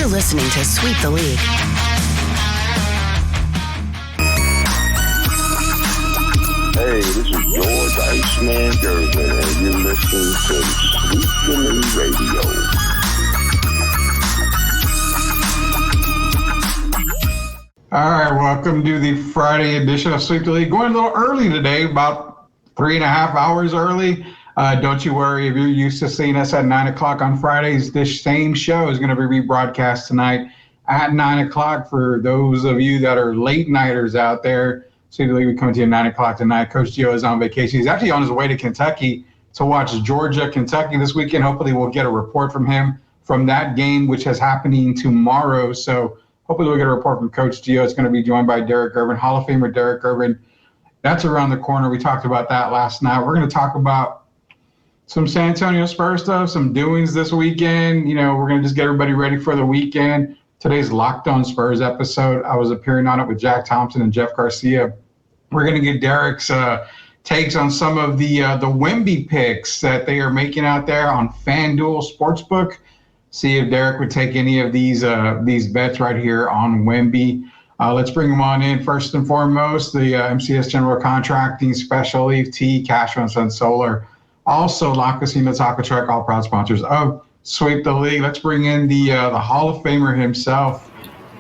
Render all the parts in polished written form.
You're listening to Sweep the League. Hey, this is George Iceman Gervin, and you're listening to Sweep the League Radio. All right, welcome to the Friday edition of Sweep the League. Going a little early today, about 3.5 hours early. Don't you worry, if you're used to seeing us at 9 o'clock on Fridays, this same show is going to be rebroadcast tonight at 9 o'clock. For those of you that are late nighters out there, Sweep the League, we come to you at 9 o'clock tonight. Coach Gio is on vacation. He's actually on his way to Kentucky to watch Georgia, Kentucky this weekend. Hopefully we'll get a report from him from that game, which is happening tomorrow. So hopefully we'll get a report from Coach Gio. It's going to be joined by Derek Gervin, Hall of Famer Derek Gervin. That's around the corner. We talked about that last night. We're going to talk about some San Antonio Spurs stuff, some doings this weekend. You know, we're going to just get everybody ready for the weekend. Today's Locked On Spurs episode. I was appearing on it with Jack Thompson and Jeff Garcia. We're going to get Derek's takes on some of the Wemby picks that they are making out there on FanDuel Sportsbook. See if Derek would take any of these bets right here on Wemby. Let's bring him on in. First and foremost, the MCS General Contracting, Special Leaf Tea, Cash Run Sun Solar. Also, La Casino Taco Truck, all proud sponsors of Sweep the League. Let's bring in the Hall of Famer himself,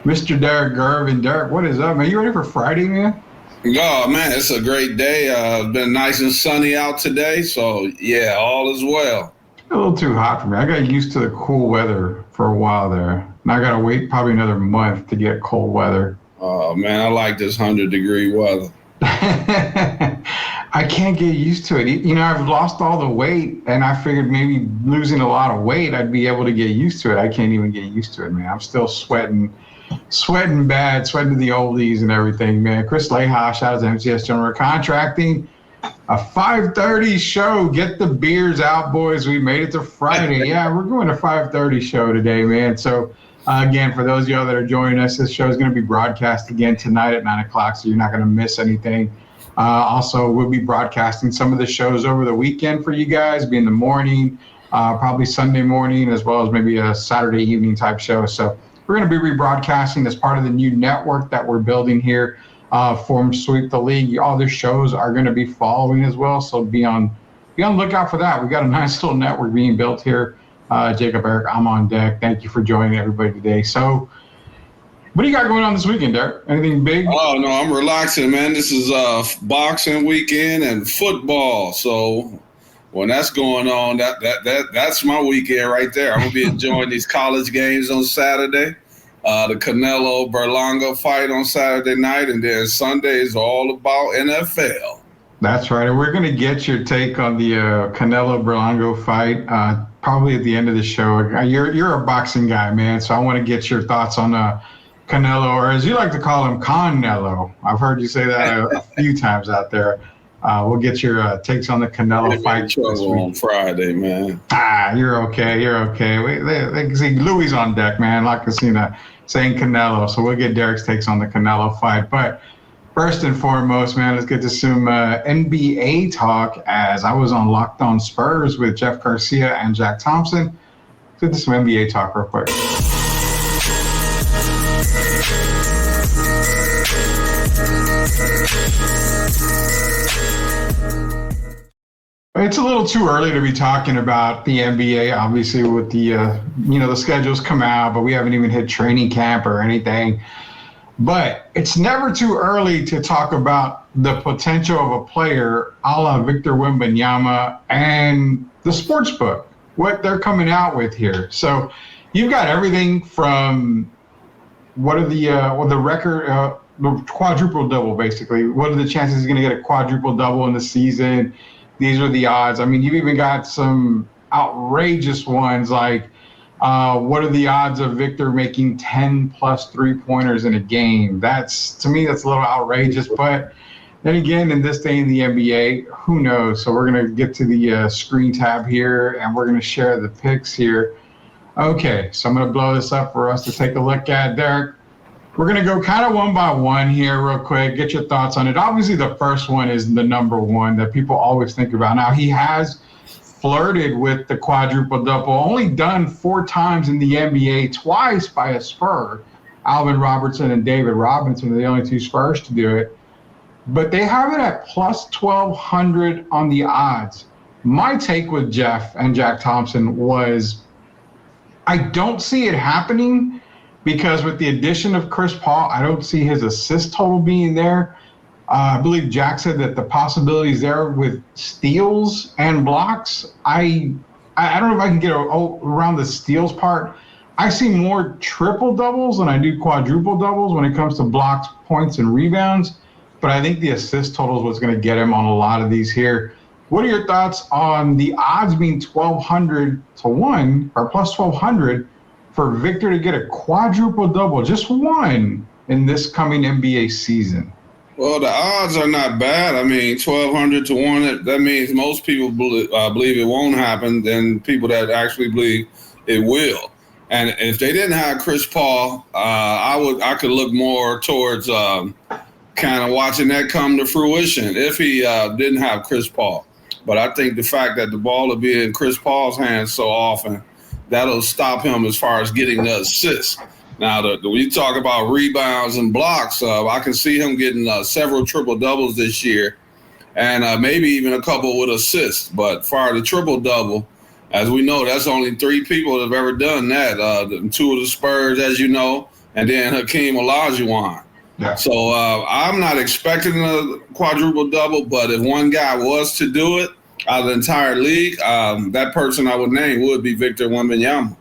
Mr. Derek Gervin. Derek, what is up, man? You ready for Friday, man? Oh, man, it's a great day. It's been nice and sunny out today, so, yeah, all is well. A little too hot for me. I got used to the cool weather for a while there. Now I got to wait probably another month to get cold weather. Oh, man, I like this 100-degree weather. I can't get used to it. You know, I've lost all the weight, and I figured maybe losing a lot of weight, I'd be able to get used to it. I can't even get used to it, man. I'm still sweating bad, sweating to the oldies and everything, man. Chris Leha, shout out to MCS General Contracting. A 5:30 show. Get the beers out, boys. We made it to Friday. Yeah, we're going to 5:30 show today, man. So, again, for those of y'all that are joining us, this show is going to be broadcast again tonight at 9 o'clock, so you're not going to miss anything. Also, we'll be broadcasting some of the shows over the weekend for you guys, be in the morning, probably Sunday morning, as well as maybe a Saturday evening type show. So we're going to be rebroadcasting as part of the new network that we're building here for Sweep the League. All the shows are going to be following as well, so be on the lookout for that. We've got a nice little network being built here. Jacob, Eric, I'm on deck. Thank you for joining everybody today. So, what do you got going on this weekend, Derek? Anything big? Oh, no, I'm relaxing, man. This is boxing weekend and football. So when that's going on, that's my weekend right there. I'm going to be enjoying these college games on Saturday, the Canelo Berlanga fight on Saturday night, and then Sunday is all about NFL. That's right. And we're going to get your take on the Canelo Berlanga fight probably at the end of the show. You're a boxing guy, man, so I want to get your thoughts on Canelo, or as you like to call him, Con-Nello. I've heard you say that a few times out there. We'll get your takes on the Canelo fight this week. On Friday, man. You're okay. They can see Louis on deck, man. La Casina saying Canelo. So we'll get Derek's takes on the Canelo fight. But first and foremost, man, let's get to some NBA talk, as I was on Locked On Spurs with Jeff Garcia and Jack Thompson. Let's get to some NBA talk real quick. It's a little too early to be talking about the NBA, obviously, with the, the schedules come out, but we haven't even hit training camp or anything. But it's never too early to talk about the potential of a player a la Victor Wembanyama and the sportsbook, what they're coming out with here. So you've got everything from what are the record, the quadruple double, basically. What are the chances he's going to get a quadruple double in the season? These are the odds. I mean, you've even got some outrageous ones like what are the odds of Victor making 10 plus 3-pointers in a game? To me, that's a little outrageous. But then again, in this day in the NBA, who knows? So we're going to get to the screen tab here, and we're going to share the picks here. Okay, so I'm going to blow this up for us to take a look at. Derek, we're going to go kind of one by one here real quick, get your thoughts on it. Obviously, the first one is the number one that people always think about. Now, he has flirted with the quadruple-double, only done 4 times in the NBA, twice by a Spur. Alvin Robertson and David Robinson are the only 2 Spurs to do it. But they have it at plus 1,200 on the odds. My take with Jeff and Jack Thompson was I don't see it happening because with the addition of Chris Paul, I don't see his assist total being there. I believe Jack said that the possibilities there with steals and blocks. I don't know if I can get around the steals part. I see more triple doubles than I do quadruple doubles when it comes to blocks, points, and rebounds. But I think the assist total is what's going to get him on a lot of these here. What are your thoughts on the odds being 1,200 to 1 or plus 1,200 for Victor to get a quadruple double, just one, in this coming NBA season? Well, the odds are not bad. I mean, 1,200 to 1, that means most people believe it won't happen than people that actually believe it will. And if they didn't have Chris Paul, I could look more towards kind of watching that come to fruition if he didn't have Chris Paul. But I think the fact that the ball will be in Chris Paul's hands so often, that'll stop him as far as getting the assists. Now, when you talk about rebounds and blocks, I can see him getting several triple-doubles this year and maybe even a couple with assists. But as far as the triple-double, as we know, that's only 3 people that have ever done that. 2 of the Spurs, as you know, and then Hakeem Olajuwon. Yeah. So I'm not expecting a quadruple double, but if one guy was to do it out of the entire league, that person I would name would be Victor Wembanyama.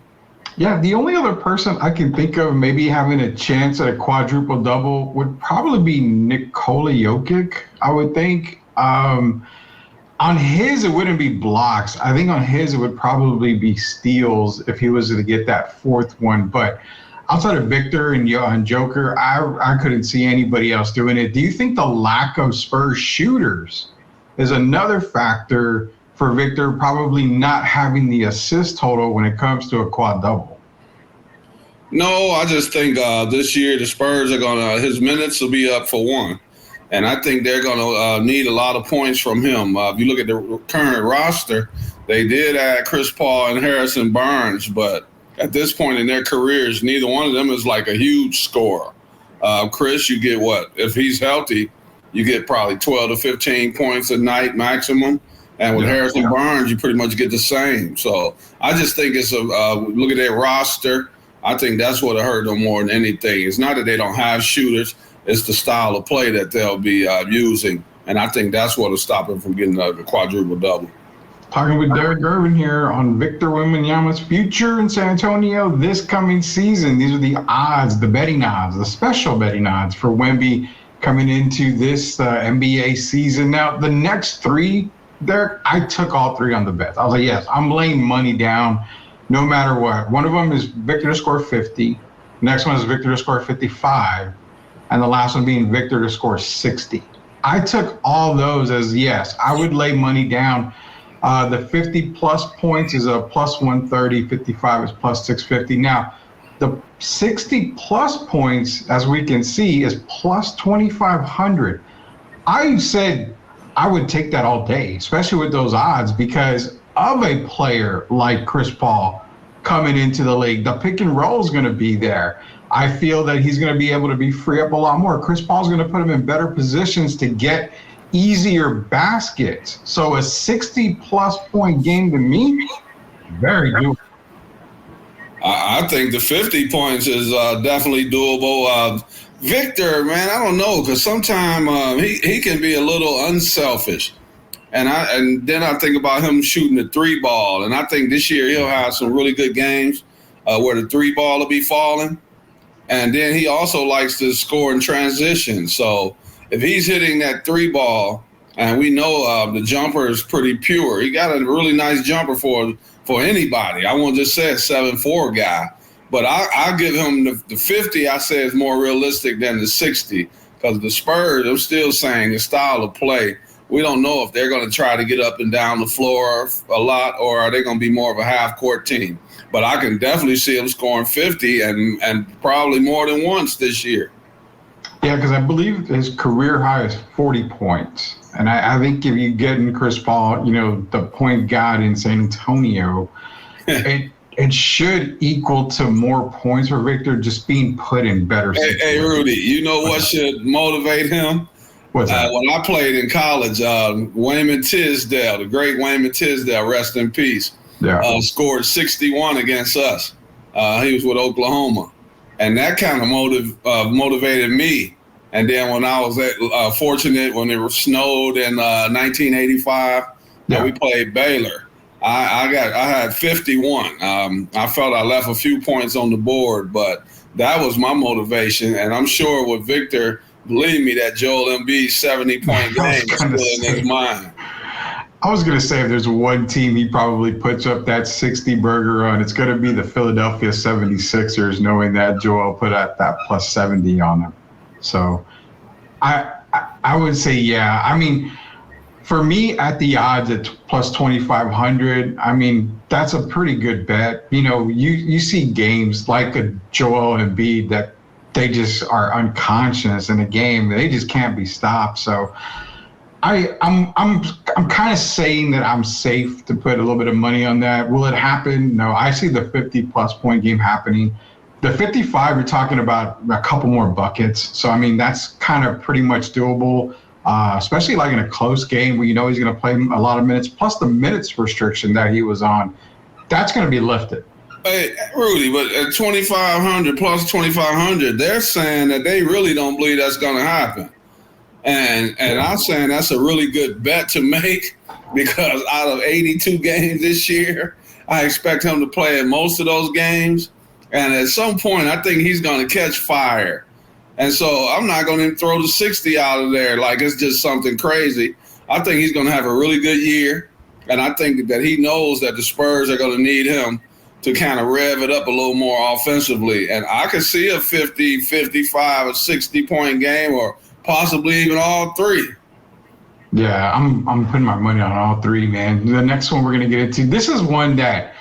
Yeah, the only other person I can think of maybe having a chance at a quadruple double would probably be Nikola Jokic, I would think. On his, it wouldn't be blocks. I think on his, it would probably be steals if he was to get that 4th one. But outside of Victor and Joker, I couldn't see anybody else doing it. Do you think the lack of Spurs shooters is another factor for Victor probably not having the assist total when it comes to a quad double? No, I just think this year the Spurs are going to, his minutes will be up for 1. And I think they're going to need a lot of points from him. If you look at the current roster, they did add Chris Paul and Harrison Barnes, but at this point in their careers, neither one of them is like a huge scorer. Chris, you get what? If he's healthy, you get probably 12 to 15 points a night maximum. And with Harrison Barnes, you pretty much get the same. So I just think it's look at their roster. I think that's what hurt them more than anything. It's not that they don't have shooters. It's the style of play that they'll be using. And I think that's what will stop them from getting a quadruple double. Talking with Derek Gervin here on Victor Wembanyama's future in San Antonio this coming season. These are the odds, the betting odds, the special betting odds for Wemby coming into this NBA season. Now, the next 3, Derek, I took all 3 on the bets. I was like, yes, I'm laying money down no matter what. One of them is Victor to score 50. Next one is Victor to score 55. And the last one being Victor to score 60. I took all those as yes, I would lay money down. The 50-plus points is a plus 130, 55 is plus 650. Now, the 60-plus points, as we can see, is plus 2,500. I said I would take that all day, especially with those odds, because of a player like Chris Paul coming into the league. The pick and roll is going to be there. I feel that he's going to be able to free up a lot more. Chris Paul's going to put him in better positions to get easier baskets. So a 60-plus point game to me, very doable. I think the 50 points is definitely doable. Victor, man, I don't know, because sometimes he can be a little unselfish. And then I think about him shooting the 3-ball. And I think this year he'll have some really good games where the 3-ball will be falling. And then he also likes to score in transition. So if he's hitting that 3-ball, and we know the jumper is pretty pure, he got a really nice jumper for anybody. I won't just say a 7'4" guy, but I give him the 50. I say is more realistic than the 60 because the Spurs, I'm still saying the style of play. We don't know if they're going to try to get up and down the floor a lot, or are they going to be more of a half-court team? But I can definitely see him scoring 50 and probably more than once this year. Yeah, because I believe his career high is 40 points. And I think if you get in Chris Paul, the point guard in San Antonio, it should equal to more points for Victor just being put in better situations. Hey, Rudy, you know what should motivate him? What's that? When I played in college, Wayman Tisdale, the great Wayman Tisdale, rest in peace, scored 61 against us. He was with Oklahoma. And that kind of motivated me. And then when I was fortunate, when it snowed in 1985, we played Baylor. I had 51. I felt I left a few points on the board, but that was my motivation. And I'm sure with Victor, believe me, that Joel Embiid's 70-point game is still in his mind. I was going to say if there's one team he probably puts up that 60 burger on, it's going to be the Philadelphia 76ers, knowing that Joel put at that plus 70 on them. So I would say, yeah. I mean, for me, at the odds at plus 2,500, I mean, that's a pretty good bet. You see games like a Joel Embiid that they just are unconscious in a game. They just can't be stopped. So I'm kind of saying that I'm safe to put a little bit of money on that. Will it happen? No, I see the 50-plus point game happening. The 55, you're talking about a couple more buckets. So, I mean, that's kind of pretty much doable, especially like in a close game where he's going to play a lot of minutes, plus the minutes restriction that he was on. That's going to be lifted. Hey, Rudy, but at 2,500 plus 2,500, they're saying that they really don't believe that's going to happen. And I'm saying that's a really good bet to make because out of 82 games this year, I expect him to play in most of those games. And at some point, I think he's going to catch fire. And so I'm not going to throw the 60 out of there like it's just something crazy. I think he's going to have a really good year. And I think that he knows that the Spurs are going to need him to kind of rev it up a little more offensively. And I could see a 50, 55, or 60-point game or possibly even all three. Yeah, I'm putting my money on all three, man. The next one we're going to get into, this is one that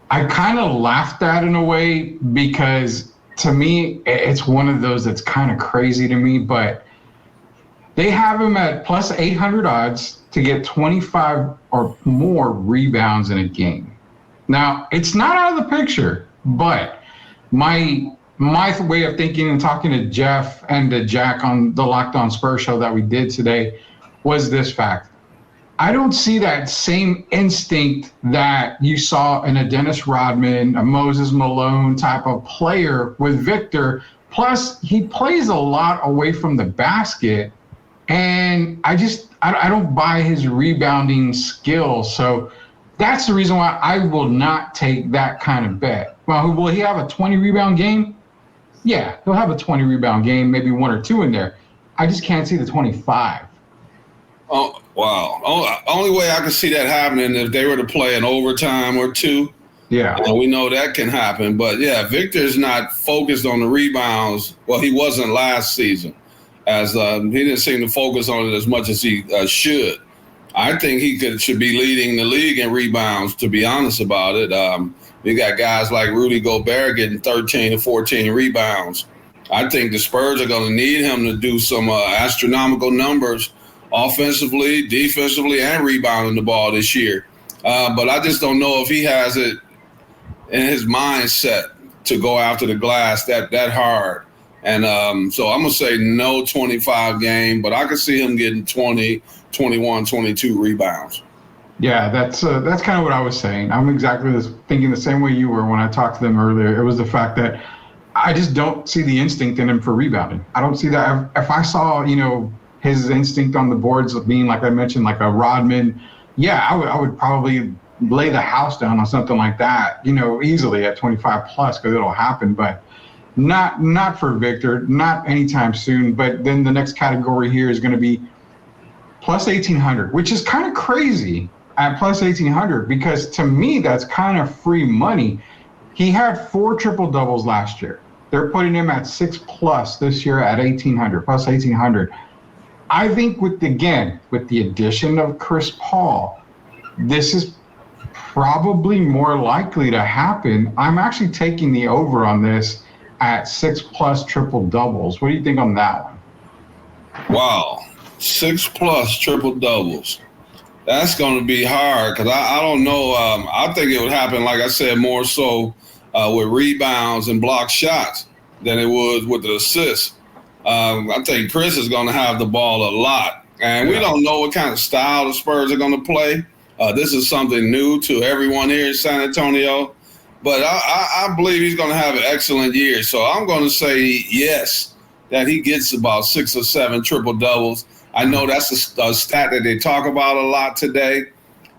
I kind of laughed at in a way because to me, it's one of those that's kind of crazy to me, but they have him at plus 800 odds to get 25 or more rebounds in a game. Now, it's not out of the picture, but my way of thinking and talking to Jeff and to Jack on the Locked On Spurs show that we did today was this fact. I don't see that same instinct that you saw in a Dennis Rodman, a Moses Malone type of player with Victor. Plus, he plays a lot away from the basket, and I don't buy his rebounding skill. So that's the reason why I will not take that kind of bet. Well, will he have a 20-rebound game? Yeah, he'll have a 20-rebound game, maybe one or two in there. I just can't see the 25. Oh, wow. Only way I can see that happening if they were to play an overtime or two. Yeah. We know that can happen. But, yeah, Victor's not focused on the rebounds. Well, he wasn't last season. As he didn't seem to focus on it as much as he should. I think he should be leading the league in rebounds, to be honest about it. We got guys like Rudy Gobert getting 13 to 14 rebounds. I think the Spurs are going to need him to do some astronomical numbers offensively, defensively, and rebounding the ball this year. But I just don't know if he has it in his mindset to go after the glass that hard. And so I'm going to say no 25 game, but I could see him getting 20, 21, 22 rebounds. Yeah, that's kind of what I was saying. I'm exactly thinking the same way you were when I talked to them earlier. It was the fact that I just don't see the instinct in him for rebounding. I don't see that. If I saw, his instinct on the boards of being, like I mentioned, like a Rodman, yeah, I would probably lay the house down on something like that, easily at 25 plus because it'll happen, but not for Victor, not anytime soon. But then the next category here is going to be plus 1,800, which is kind of crazy at plus 1,800 because to me, that's kind of free money. He had 4 triple-doubles last year. They're putting him at 6 plus this year at 1,800, plus 1,800. I think with the addition of Chris Paul, this is probably more likely to happen. I'm actually taking the over on this at 6 plus triple doubles. What do you think on that one? Wow. 6+ triple doubles. That's going to be hard because I don't know. I think it would happen, like I said, more so with rebounds and block shots than it would with the assists. I think Chris is going to have the ball a lot. And we don't know what kind of style the Spurs are going to play. This is something new to everyone here in San Antonio. But I believe he's going to have an excellent year. So I'm going to say yes, that he gets about 6 or 7 triple-doubles. I know that's a stat that they talk about a lot today.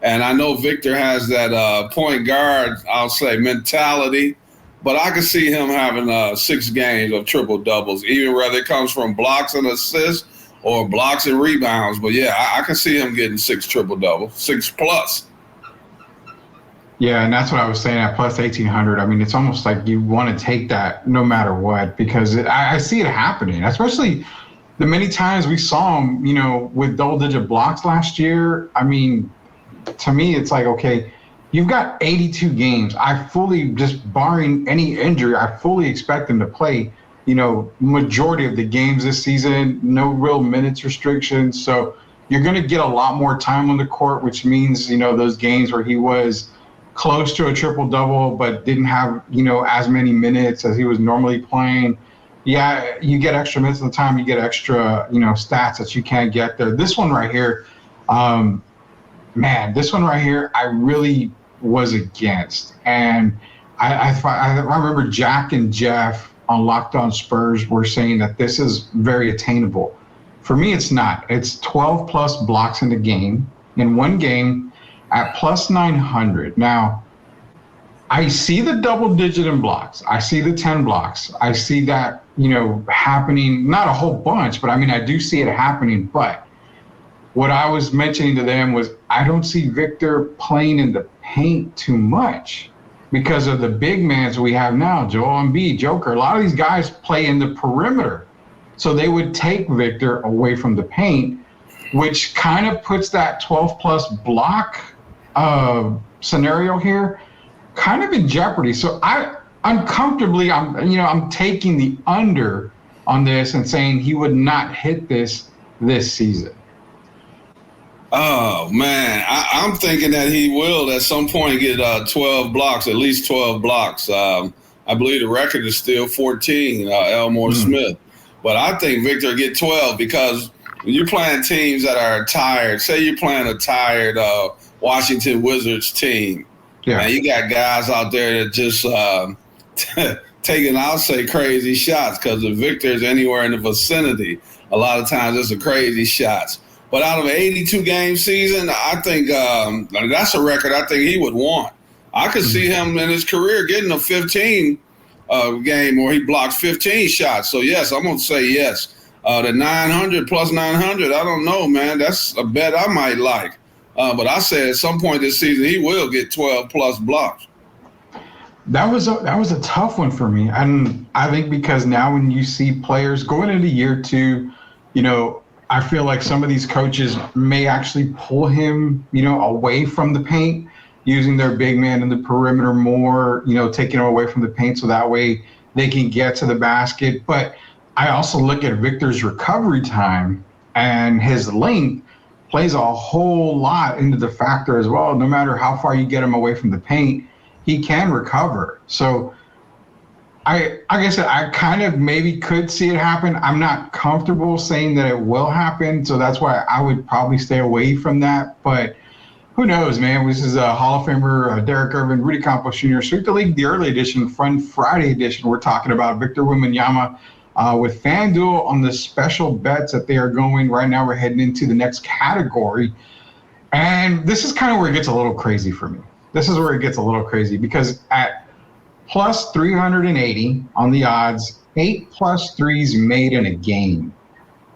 And I know Victor has that point guard, I'll say, mentality. But I can see him having 6 games of triple-doubles, even whether it comes from blocks and assists or blocks and rebounds. But, yeah, I can see him getting 6 triple-doubles, 6+. Yeah, and that's what I was saying at plus 1,800. I mean, it's almost like you want to take that no matter what, because I see it happening, especially the many times we saw him, with double-digit blocks last year. I mean, to me, it's like, okay, you've got 82 games. I fully, just barring any injury, I fully expect him to play, majority of the games this season, no real minutes restrictions. So you're going to get a lot more time on the court, which means, those games where he was close to a triple-double but didn't have, as many minutes as he was normally playing. Yeah, you get extra minutes of the time, you get extra, stats that you can't get there. This one right here, I really was against. And I remember Jack and Jeff on Locked On Spurs were saying that this is very attainable. For me, it's not. It's 12+ blocks in the game, in one game, at plus 900. Now, I see the double digit in blocks. I see the 10 blocks. I see that, happening, not a whole bunch, but I do see it happening. But what I was mentioning to them was I don't see Victor playing in the paint too much because of the big mans we have now, Joel Embiid, Joker. A lot of these guys play in the perimeter. So they would take Victor away from the paint, which kind of puts that 12+ block scenario here kind of in jeopardy. So I'm taking the under on this and saying he would not hit this season. Oh, man. I'm thinking that he will at some point get 12 blocks, at least 12 blocks. I believe the record is still 14, Elmore Smith. But I think Victor get 12 because when you're playing teams that are tired, say you're playing a tired Washington Wizards team, and you got guys out there that just taking, I'll say, crazy shots because if Victor is anywhere in the vicinity, a lot of times it's a crazy shots. But out of an 82-game season, I think that's a record I think he would want. I could see him in his career getting a 15 game where he blocks 15 shots. So, yes, I'm going to say yes. The 900 plus 900, I don't know, man. That's a bet I might like. But I said at some point this season he will get 12+ blocks. That was a tough one for me. And I think because now when you see players going into year 2, I feel like some of these coaches may actually pull him, away from the paint, using their big man in the perimeter more, taking him away from the paint so that way they can get to the basket. But I also look at Victor's recovery time, and his length plays a whole lot into the factor as well. No matter how far you get him away from the paint, he can recover. So like I said, I kind of maybe could see it happen. I'm not comfortable saying that it will happen, so that's why I would probably stay away from that. But who knows, man? This is a Hall of Famer, Derek Irvin, Rudy Campos Jr., Sweep the League, the early edition, Fun Friday edition. We're talking about Victor Wembanyama with FanDuel on the special bets that they are going right now. We're heading into the next category. And this is kind of where it gets a little crazy for me. This is where it gets a little crazy because at plus 380 on the odds, 8+ threes made in a game.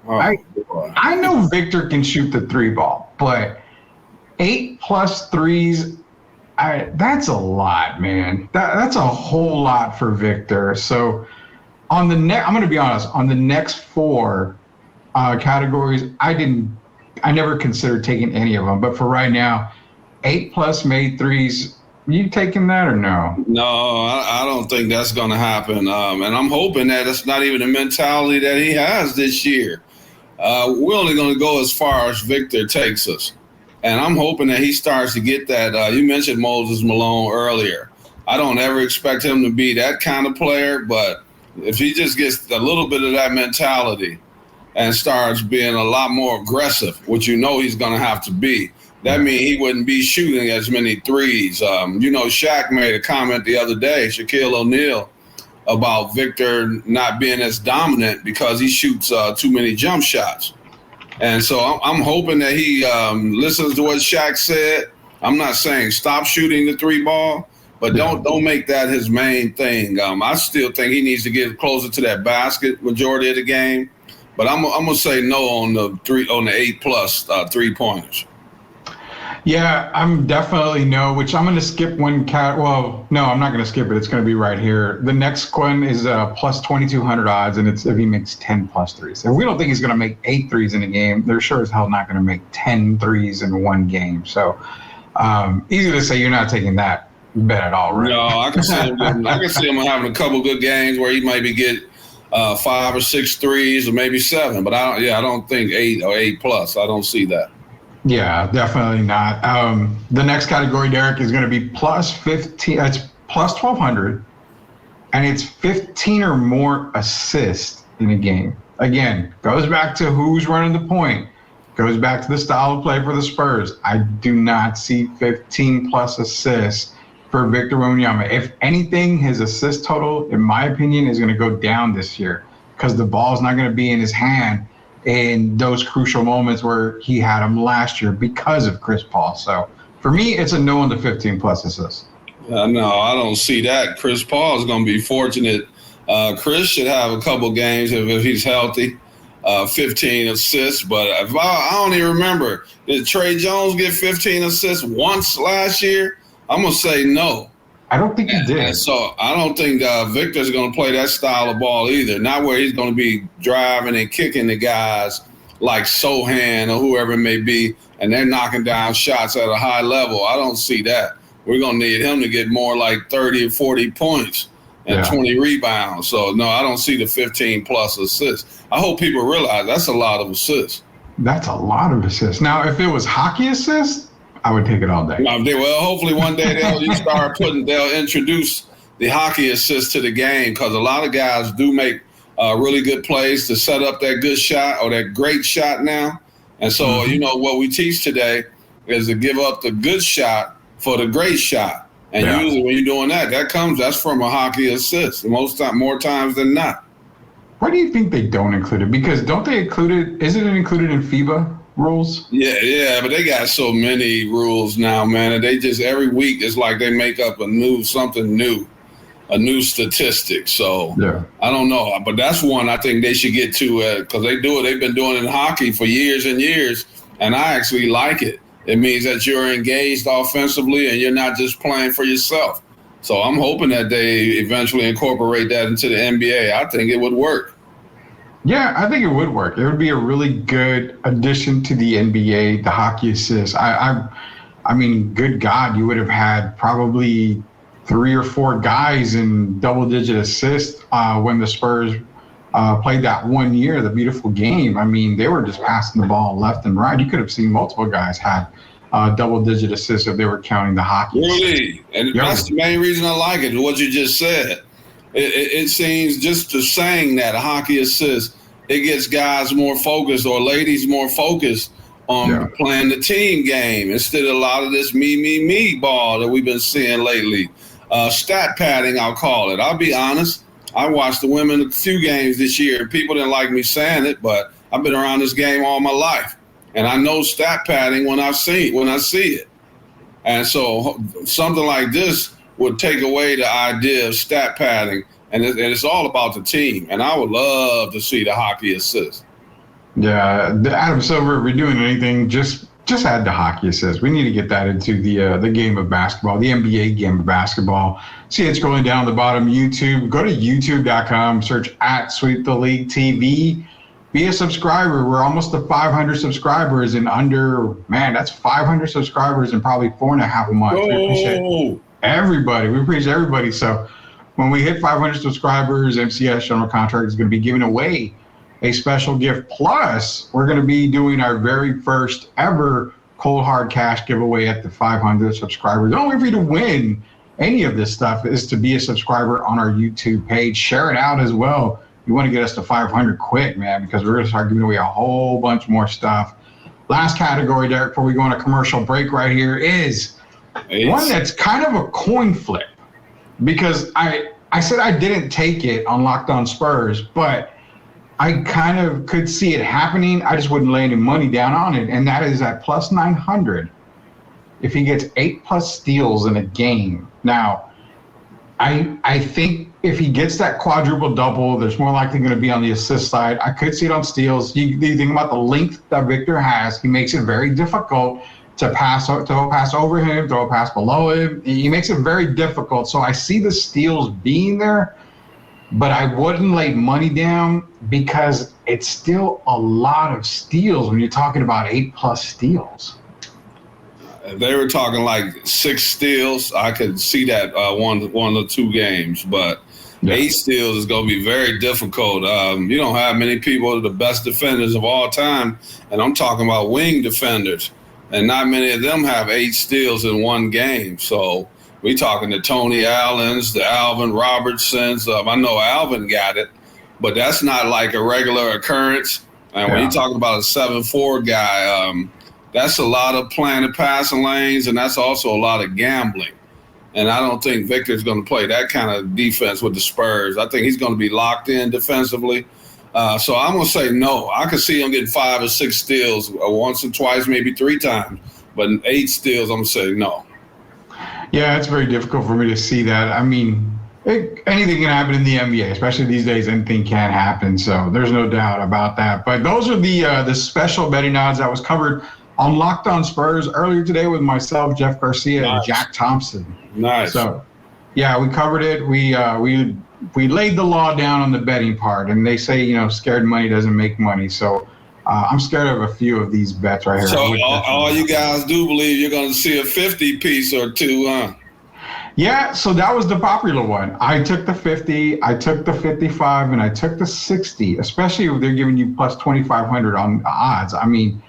Oh, I know Victor can shoot the 3 ball, but 8+ threes, that's a lot, man. That's a whole lot for Victor. So I'm going to be honest, on the next 4 categories, I never considered taking any of them. But for right now, 8+ made threes. You taking that or no? No, I don't think that's going to happen. And I'm hoping that it's not even the mentality that he has this year. we're only going to go as far as Victor takes us. And I'm hoping that he starts to get that. You mentioned Moses Malone earlier. I don't ever expect him to be that kind of player, but if he just gets a little bit of that mentality and starts being a lot more aggressive, which you know he's going to have to be, that means he wouldn't be shooting as many threes. Shaq made a comment the other day, Shaquille O'Neal, about Victor not being as dominant because he shoots too many jump shots. And so I'm hoping that he listens to what Shaq said. I'm not saying stop shooting the three ball, but don't make that his main thing. I still think he needs to get closer to that basket majority of the game. But I'm gonna say no on the 8+ 3-pointers. Yeah, I'm definitely no, which I'm going to skip one well, no, I'm not going to skip it. It's going to be right here. The next one is plus 2,200 odds, and it's if he makes 10 plus threes. If we don't think he's going to make 8 threes in a game, they're sure as hell not going to make 10 threes in one game. So easy to say you're not taking that bet at all, right? No, I can see him having a couple good games where he maybe get 5 or 6 threes or maybe 7. But I don't think 8 or 8+. I don't see that. Yeah, definitely not. The next category, Derek, is going to be plus 15. It's plus 1,200, and it's 15 or more assists in a game. Again, goes back to who's running the point. Goes back to the style of play for the Spurs. I do not see 15 plus assists for Victor Wembanyama. If anything, his assist total, in my opinion, is going to go down this year because the ball is not going to be in his hand in those crucial moments where he had them last year because of Chris Paul. So for me, it's a no on the 15 plus assists. No, I don't see that. Chris Paul is going to be fortunate. Chris should have a couple games if he's healthy, 15 assists. But I don't even remember. Did Trey Jones get 15 assists once last year? I'm going to say no. I don't think he did. And so I don't think Victor's going to play that style of ball either. Not where he's going to be driving and kicking the guys like Sohan or whoever it may be, and they're knocking down shots at a high level. I don't see that. We're going to need him to get more like 30 or 40 points and 20 rebounds. So, no, I don't see the 15-plus assists. I hope people realize that's a lot of assists. That's a lot of assists. Now, if it was hockey assists, I would take it all day. Well, hopefully one day they'll introduce the hockey assist to the game because a lot of guys do make really good plays to set up that good shot or that great shot now. And so, what we teach today is to give up the good shot for the great shot. And usually when you're doing that's from a hockey assist more times than not. Why do you think they don't include it? Because don't they include it? Isn't it included in FIBA rules? Yeah, but they got so many rules now, man. And they just every week it's like they make up a new statistic. So I don't know, but that's one I think they should get to because they do it. They've been doing it in hockey for years and years, and I actually like it. It means that you're engaged offensively and you're not just playing for yourself. So I'm hoping that they eventually incorporate that into the NBA. I think it would work. Yeah, I think it would work. It would be a really good addition to the NBA, the hockey assist. I mean, good God, you would have had probably 3 or 4 guys in double-digit assists when the Spurs played that one year, the beautiful game. I mean, they were just passing the ball left and right. You could have seen multiple guys have double-digit assists if they were counting the hockey. Really? And that's the main reason I like it, what you just said. It seems just to saying that a hockey assist, it gets guys more focused or ladies more focused on playing the team game instead of a lot of this me ball that we've been seeing lately. Stat padding, I'll call it. I'll be honest. I watched the women a few games this year. People didn't like me saying it, but I've been around this game all my life. And I know stat padding when I see it. And so something like this would take away the idea of stat padding, and it's all about the team. And I would love to see the hockey assist. Yeah, Adam Silver, if we're doing anything, just add the hockey assist. We need to get that into the game of basketball, the NBA game of basketball. See it scrolling down the bottom, YouTube. Go to youtube.com, search at Sweep the League TV. Be a subscriber. We're almost to 500 subscribers in that's 500 subscribers in probably 4.5 months. Oh. We appreciate everybody. We appreciate everybody. So when we hit 500 subscribers, MCS General Contractor is going to be giving away a special gift. Plus, we're going to be doing our very first ever cold hard cash giveaway at the 500 subscribers. The only way for you to win any of this stuff is to be a subscriber on our YouTube page. Share it out as well. You want to get us to 500 quick, man, because we're going to start giving away a whole bunch more stuff. Last category, Derek, before we go on a commercial break right here, is one that's kind of a coin flip, because I said I didn't take it on Locked On Spurs, but I kind of could see it happening. I just wouldn't lay any money down on it, and that is at plus 900 if he gets 8+ steals in a game. Now, I think if he gets that quadruple double, there's more likely going to be on the assist side. I could see it on steals. You think about the length that Victor has. He makes it very difficult to throw a pass over him, throw a pass below him. He makes it very difficult. So I see the steals being there, but I wouldn't lay money down because it's still a lot of steals when you're talking about 8+ steals. If they were talking like 6 steals, I could see that one or two games. But 8 steals is going to be very difficult. You don't have many people, the best defenders of all time, and I'm talking about wing defenders, and not many of them have 8 steals in one game. So we talking the Tony Allens, the Alvin Robertsons. I know Alvin got it, but that's not like a regular occurrence. And when you're talking about a 7'4" guy, that's a lot of planted passing lanes, and that's also a lot of gambling. And I don't think Victor's going to play that kind of defense with the Spurs. I think he's going to be locked in defensively. So I'm going to say no. I could see him getting 5 or 6 steals once or twice, maybe 3 times. But 8 steals, I'm going to say no. Yeah, it's very difficult for me to see that. I mean, anything can happen in the NBA, especially these days. Anything can happen, so there's no doubt about that. But those are the special betting odds that was covered on Locked On Spurs earlier today with myself, Jeff Garcia, and Jack Thompson. Nice. So, yeah, we covered it. We laid the law down on the betting part, and they say, scared money doesn't make money. So I'm scared of a few of these bets right here. So all you guys do believe you're going to see a 50 piece or two, huh? Yeah, so that was the popular one. I took the 50, I took the 55, and I took the 60, especially if they're giving you plus 2,500 on odds. I mean,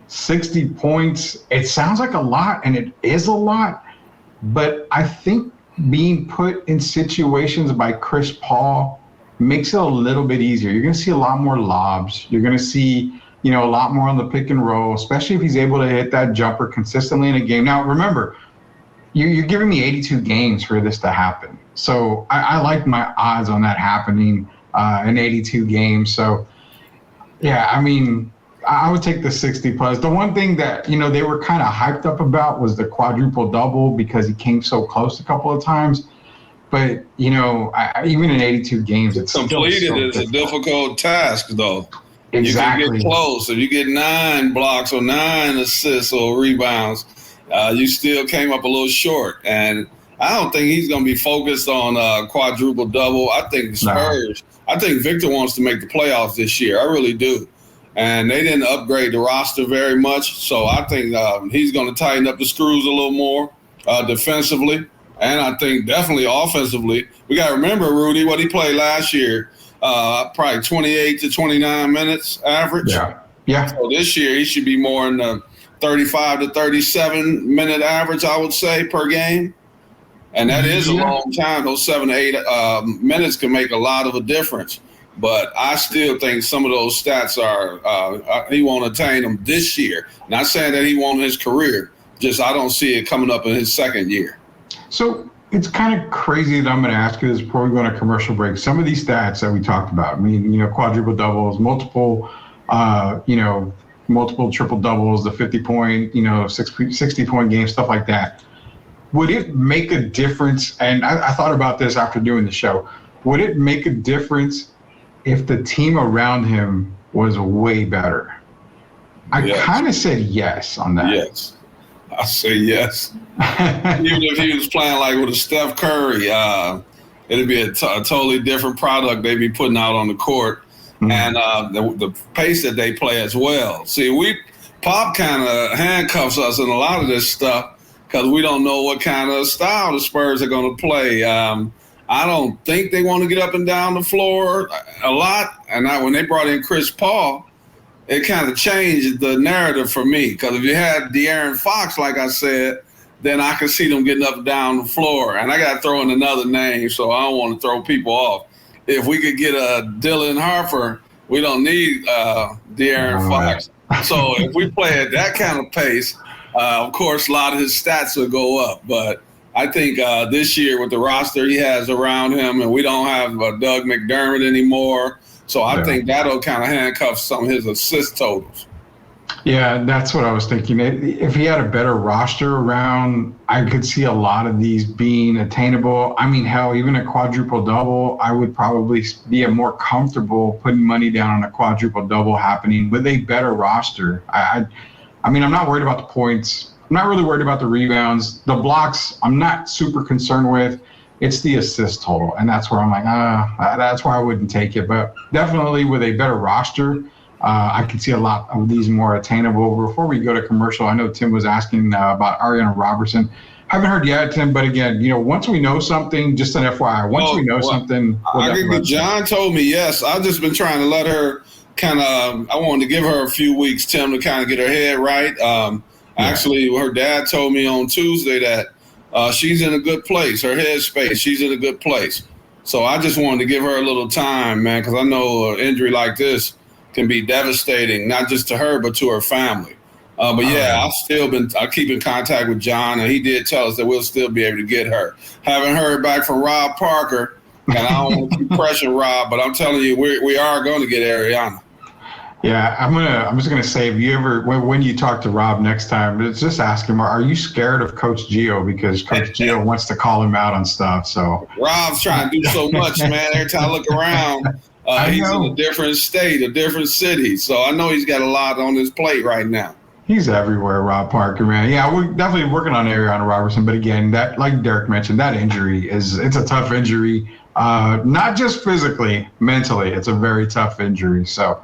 60 points, it sounds like a lot, and it is a lot, but I think being put in situations by Chris Paul makes it a little bit easier. You're going to see a lot more lobs. You're going to see, a lot more on the pick and roll, especially if he's able to hit that jumper consistently in a game. Now, remember, you're giving me 82 games for this to happen. So I like my odds on that happening in 82 games. So, yeah, I mean, I would take the 60 plus. The one thing that, they were kind of hyped up about was the quadruple double because he came so close a couple of times. But, even in 82 games, it's completed still is a difficult task, though. Exactly. You can get close. If you get 9 blocks or 9 assists or rebounds, you still came up a little short. And I don't think he's going to be focused on quadruple double. I think the Spurs, I think Victor wants to make the playoffs this year. I really do. And they didn't upgrade the roster very much. So I think he's going to tighten up the screws a little more defensively. And I think definitely offensively. We got to remember, Rudy, what he played last year, probably 28 to 29 minutes average. Yeah. So this year he should be more in the 35 to 37 minute average, I would say, per game. And that is a long time. Those 7 to 8 minutes can make a lot of a difference. But I still think some of those stats are he won't attain them this year. Not saying that he won't his career. Just I don't see it coming up in his second year. So it's kind of crazy that I'm going to ask you this before we go on a commercial break. Some of these stats that we talked about, I mean, quadruple doubles, multiple triple doubles, the 50-point, 60-point game, stuff like that. Would it make a difference? And I thought about this after doing the show. Would it make a difference if the team around him was way better? I kind of said yes on that. Yes. I say yes. Even if he was playing like with a Steph Curry, it'd be a totally different product they'd be putting out on the court. Mm-hmm. And the pace that they play as well. See, Pop kind of handcuffs us in a lot of this stuff because we don't know what kind of style the Spurs are going to play. I don't think they want to get up and down the floor a lot. And when they brought in Chris Paul, it kind of changed the narrative for me. Because if you had De'Aaron Fox, like I said, then I can see them getting up and down the floor. And I got to throw in another name, so I don't want to throw people off. If we could get a Dylan Harper, we don't need De'Aaron Fox. So if we play at that kind of pace, of course, a lot of his stats will go up. But I think this year with the roster he has around him, and we don't have Doug McDermott anymore, so I think that'll kind of handcuff some of his assist totals. Yeah, that's what I was thinking. If he had a better roster around, I could see a lot of these being attainable. I mean, hell, even a quadruple double, I would probably be more comfortable putting money down on a quadruple double happening with a better roster. I mean, I'm not worried about the points. I'm not really worried about the rebounds. The blocks, I'm not super concerned with. It's the assist total, and that's where I'm like, that's why I wouldn't take it. But definitely with a better roster, I can see a lot of these more attainable. Before we go to commercial, I know Tim was asking about Ariana Robertson. Haven't heard yet, Tim, but again, once we know something, just an FYI, we know something. John told me, yes. I've just been trying to let her I wanted to give her a few weeks, Tim, to kind of get her head right. Actually, her dad told me on Tuesday that she's in a good place, her head space, she's in a good place. So I just wanted to give her a little time, man, because I know an injury like this can be devastating, not just to her, but to her family. I keep in contact with John, and he did tell us that we'll still be able to get her. Haven't heard back from Rob Parker, and I don't want to keep pressuring Rob, but I'm telling you, we are going to get Ariana. Yeah, I'm just gonna say, if you ever when you talk to Rob next time, just ask him, are you scared of Coach Gio? Because Coach Gio wants to call him out on stuff. So Rob's trying to do so much, man. Every time I look around, he's in a different state, a different city. So I know he's got a lot on his plate right now. He's everywhere, Rob Parker, man. Yeah, we're definitely working on Ariana Robertson. But again, that, like Derek mentioned, that injury it's a tough injury. Not just physically, mentally, it's a very tough injury. So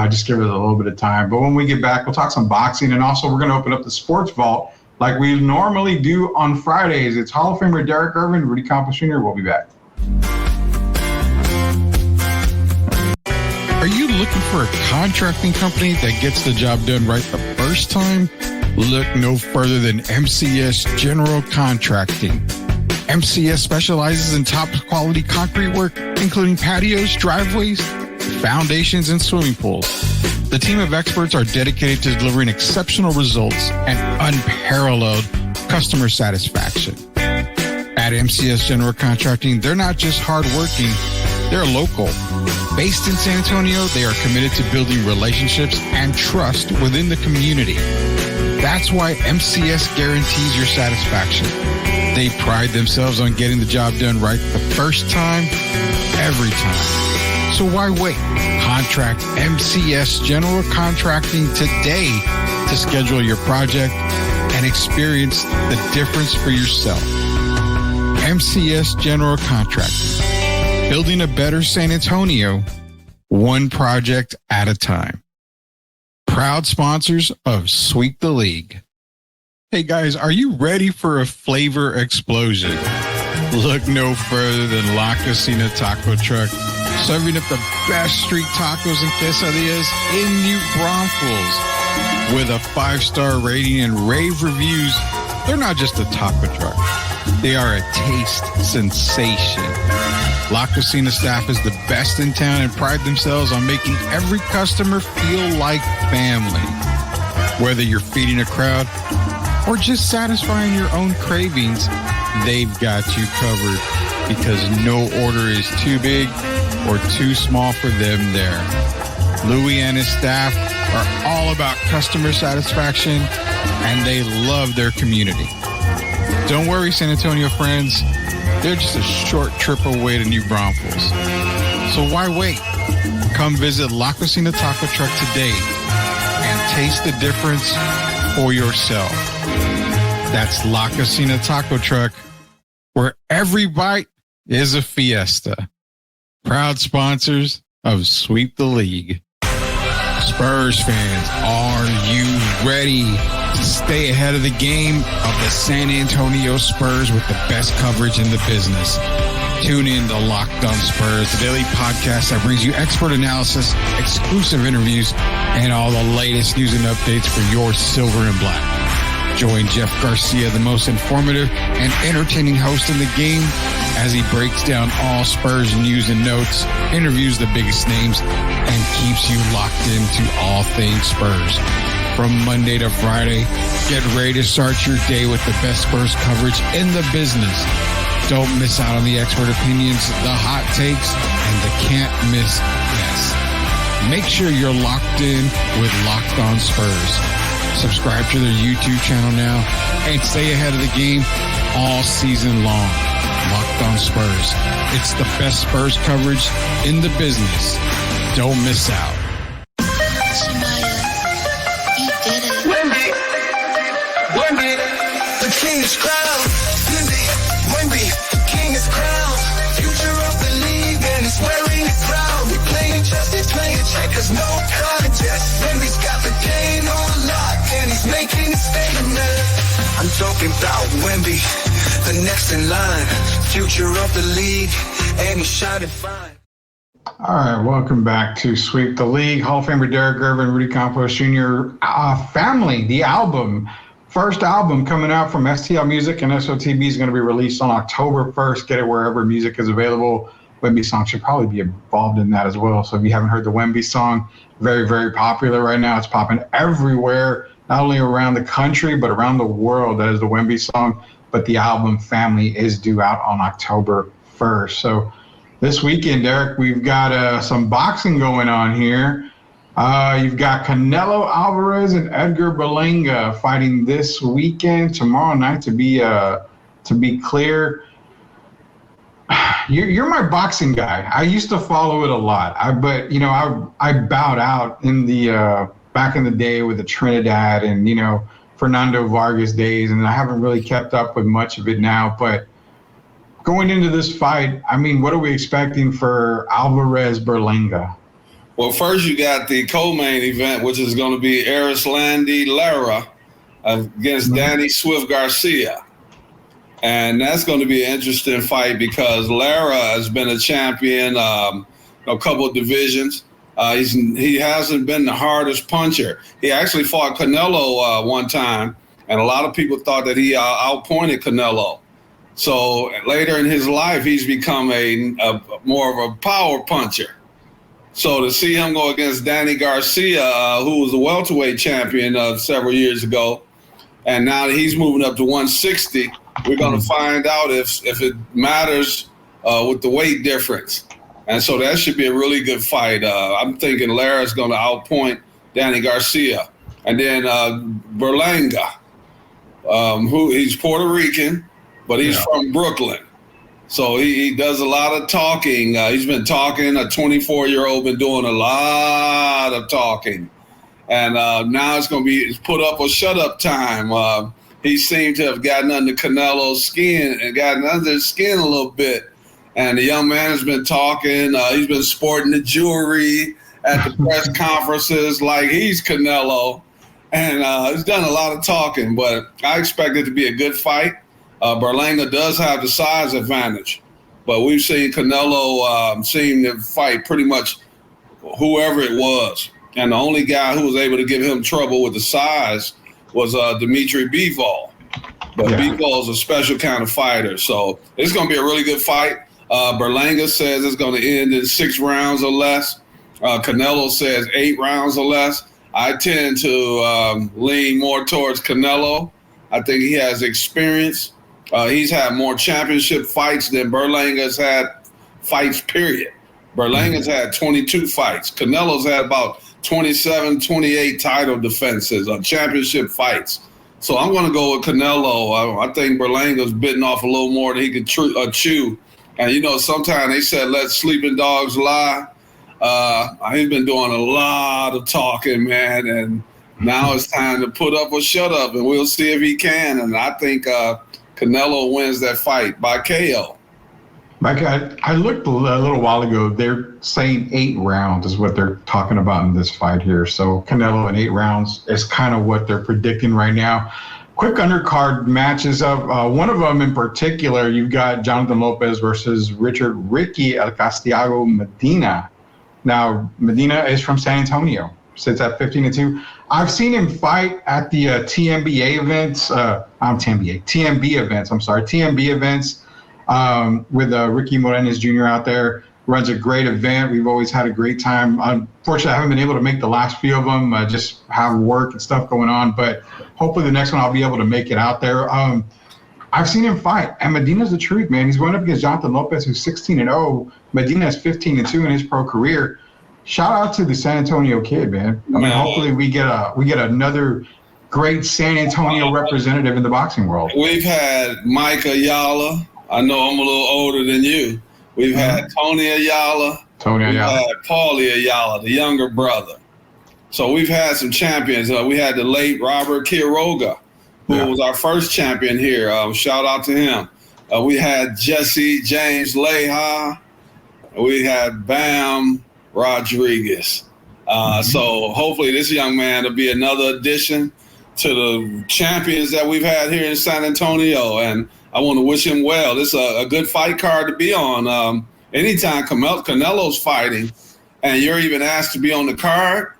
just give it a little bit of time. But when we get back, we'll talk some boxing, and also we're going to open up the sports vault like we normally do on Fridays. It's Hall of Famer Derek Irvin, Rudy Campos Jr. We'll be back. Are you looking for a contracting company that gets the job done right the first time? Look no further than MCS General Contracting. MCS specializes in top quality concrete work, including patios, driveways, foundations, and swimming pools. The team of experts are dedicated to delivering exceptional results and unparalleled customer satisfaction. At MCS General Contracting, they're not just hardworking, they're local. Based in San Antonio, they are committed to building relationships and trust within the community. That's why MCS guarantees your satisfaction. They pride themselves on getting the job done right the first time, every time. So why wait? Contract MCS General Contracting today to schedule your project and experience the difference for yourself. MCS General Contracting. Building a better San Antonio, one project at a time. Proud sponsors of Sweep the League. Hey guys, are you ready for a flavor explosion? Look no further than La Cocina Taco Truck, serving up the best street tacos and quesadillas in New Braunfels. With a 5-star rating and rave reviews, they're not just a taco truck. They are a taste sensation. La Cocina staff is the best in town and pride themselves on making every customer feel like family. Whether you're feeding a crowd or just satisfying your own cravings, they've got you covered because no order is too big or too small for them there. Louis and his staff are all about customer satisfaction, and they love their community. Don't worry, San Antonio friends. They're just a short trip away to New Braunfels. So why wait? Come visit La Cocina Taco Truck today and taste the difference for yourself. That's La Cocina Taco Truck, where every bite is a fiesta. Proud sponsors of Sweep the League. Spurs fans, are you ready to stay ahead of the game of the San Antonio Spurs with the best coverage in the business? Tune in to Locked On Spurs, the daily podcast that brings you expert analysis, exclusive interviews, and all the latest news and updates for your silver and black. Join Jeff Garcia, the most informative and entertaining host in the game, as he breaks down all Spurs news and notes, interviews the biggest names, and keeps you locked into all things Spurs. From Monday to Friday, get ready to start your day with the best Spurs coverage in the business. Don't miss out on the expert opinions, the hot takes, and the can't-miss guests. Make sure you're locked in with Locked On Spurs. Subscribe to their YouTube channel now and stay ahead of the game all season long. Locked On Spurs. It's the best Spurs coverage in the business. Don't miss out. Wemby, the king is crowned. Wemby, king is crowned. Future of the league and he's wearing a crown. We playing justice, playing checkers, no contest. Wemby's got the game on lock and he's making a statement. I'm talking about Wemby, the next in line. Future of the league and he's shining fine. All right, welcome back to Sweep the League. Hall of Famer Derek Gervin, Rudy Campos Jr. Family, the album. First album coming out from STL Music and SOTB is going to be released on October 1st. Get it wherever music is available. Wemby song should probably be involved in that as well. So if you haven't heard the Wemby song, very, very popular right now. It's popping everywhere, not only around the country, but around the world. That is the Wemby song. But the album Family is due out on October 1st. So this weekend, Derek, we've got some boxing going on here. You've got Canelo Alvarez and Edgar Berlanga fighting this weekend, tomorrow night, to be clear. You're my boxing guy. I used to follow it a lot. But I bowed out in the back in the day with the Trinidad and Fernando Vargas days, and I haven't really kept up with much of it now. But going into this fight, I mean, what are we expecting for Alvarez Berlanga? Well, first you got the co-main event, which is going to be Erislandy Lara against Danny Swift Garcia. And that's going to be an interesting fight because Lara has been a champion a couple of divisions. He hasn't been the hardest puncher. He actually fought Canelo one time, and a lot of people thought that he outpointed Canelo. So later in his life, he's become a more of a power puncher. So to see him go against Danny Garcia, who was the welterweight champion several years ago, and now that he's moving up to 160, we're going to find out if it matters with the weight difference. And so that should be a really good fight. I'm thinking Lara's going to outpoint Danny Garcia. And then Berlanga, he's Puerto Rican, but he's from Brooklyn. So he does a lot of talking. He's been talking. A 24-year-old been doing a lot of talking. And now it's going to be put up or shut up time. He seemed to have gotten under Canelo's skin and gotten under his skin a little bit. And the young man has been talking. He's been sporting the jewelry at the press conferences like he's Canelo. And he's done a lot of talking. But I expect it to be a good fight. Berlanga does have the size advantage, but we've seen Canelo seem to fight pretty much whoever it was. And the only guy who was able to give him trouble with the size was Dimitri Bivol. But Bivol is a special kind of fighter. So it's going to be a really good fight. Berlanga says it's going to end in 6 rounds or less. Canelo says 8 rounds or less. I tend to lean more towards Canelo. I think he has experience. He's had more championship fights than Berlanga's had fights, period. Berlanga's had 22 fights. Canelo's had about 27, 28 title defenses on championship fights. So I'm going to go with Canelo. I think Berlanga's bitten off a little more than he could chew. And, sometimes they said let sleeping dogs lie. He's been doing a lot of talking, man, and now it's time to put up or shut up, and we'll see if he can. And I think Canelo wins that fight by KO. Mike, I looked a little while ago. They're saying 8 rounds is what they're talking about in this fight here. So Canelo in 8 rounds is kind of what they're predicting right now. quick undercard matches of one of them in particular. You've got Jonathan Lopez versus Ricky El Castillo Medina. Now, Medina is from San Antonio, sits at 15-2. I've seen him fight at the TMB events with Ricky Morenes Jr. out there. Runs a great event. We've always had a great time. Unfortunately, I haven't been able to make the last few of them. I just have work and stuff going on, but hopefully the next one I'll be able to make it out there. I've seen him fight, and Medina's the truth, man. He's going up against Jonathan Lopez, who's 16-0. Medina is 15-2 in his pro career. Shout out to the San Antonio kid, man. I mean, hopefully we get another great San Antonio representative in the boxing world. We've had Mike Ayala. I know I'm a little older than you. We've had Tony Ayala. We've had Paulie Ayala, the younger brother. So we've had some champions. We had the late Robert Quiroga, who was our first champion here. Shout out to him. We had Jesse James Leha. We had Bam Rodriguez. So hopefully this young man will be another addition to the champions that we've had here in San Antonio. And I want to wish him well. This is a good fight card to be on. Anytime Canelo's fighting and you're even asked to be on the card,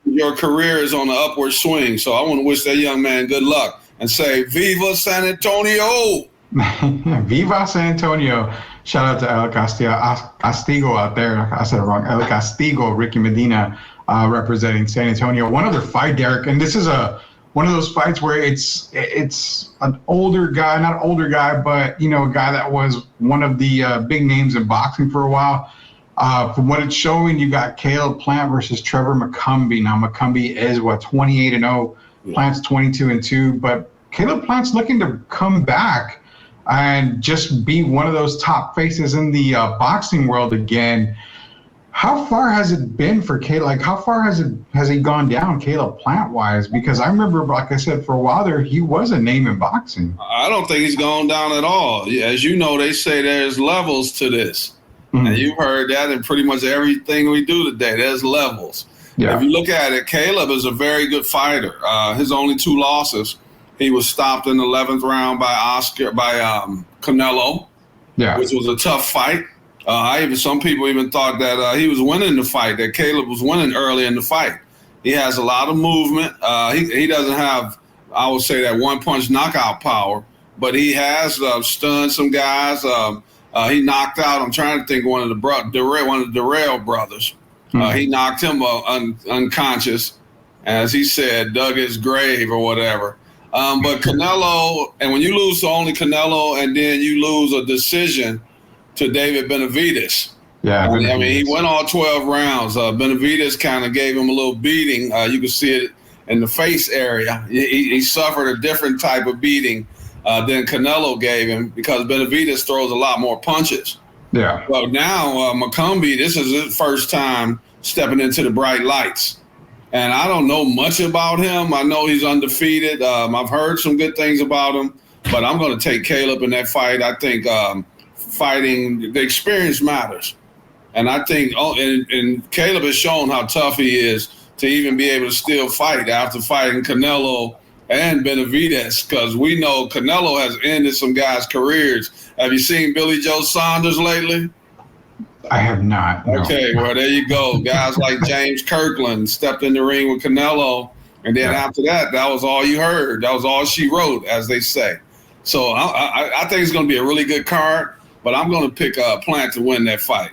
your career is on the upward swing. So I want to wish that young man good luck and say, Viva San Antonio! Viva San Antonio. Shout out to El Castigo out there. I said it wrong. El Castigo, Ricky Medina, representing San Antonio. One other fight, Derek, and this is one of those fights where it's an older guy, not older guy, but a guy that was one of the big names in boxing for a while. From what it's showing, you got Caleb Plant versus Trevor McCumbee. Now McCumbee is 28-0, Plant's 22-2, but Caleb Plant's looking to come back and just be one of those top faces in the boxing world again. How far has it been for Caleb? Like, how far has he gone down, Caleb Plant-wise? Because I remember, like I said, for a while there, he was a name in boxing. I don't think he's gone down at all. As you know, they say there's levels to this. And you've heard that in pretty much everything we do today. There's levels. Yeah. If you look at it, Caleb is a very good fighter. His only 2 losses, he was stopped in the 11th round by Canelo, which was a tough fight. Some people even thought that he was winning the fight, that Caleb was winning early in the fight. He has a lot of movement. He doesn't have, I would say, that one-punch knockout power, but he has stunned some guys. He knocked out, I'm trying to think, one of the Darrell brothers. He knocked him unconscious, as he said, dug his grave or whatever. But Canelo, and when you lose to only Canelo and then you lose a decision to David Benavidez. Yeah, I mean, he went all 12 rounds. Benavidez kind of gave him a little beating. You can see it in the face area. He suffered a different type of beating than Canelo gave him because Benavidez throws a lot more punches. Yeah. But now McCumbee, this is his first time stepping into the bright lights. And I don't know much about him. I know he's undefeated. I've heard some good things about him, but I'm going to take Caleb in that fight. I think fighting, the experience matters. And I think, and Caleb has shown how tough he is to even be able to still fight after fighting Canelo and Benavidez, because we know Canelo has ended some guys' careers. Have you seen Billy Joe Saunders lately? I have not. No. Okay, well, there you go. Guys like James Kirkland stepped in the ring with Canelo, and then after that was all you heard. That was all she wrote, as they say. So I think it's going to be a really good card, but I'm going to pick Plant to win that fight.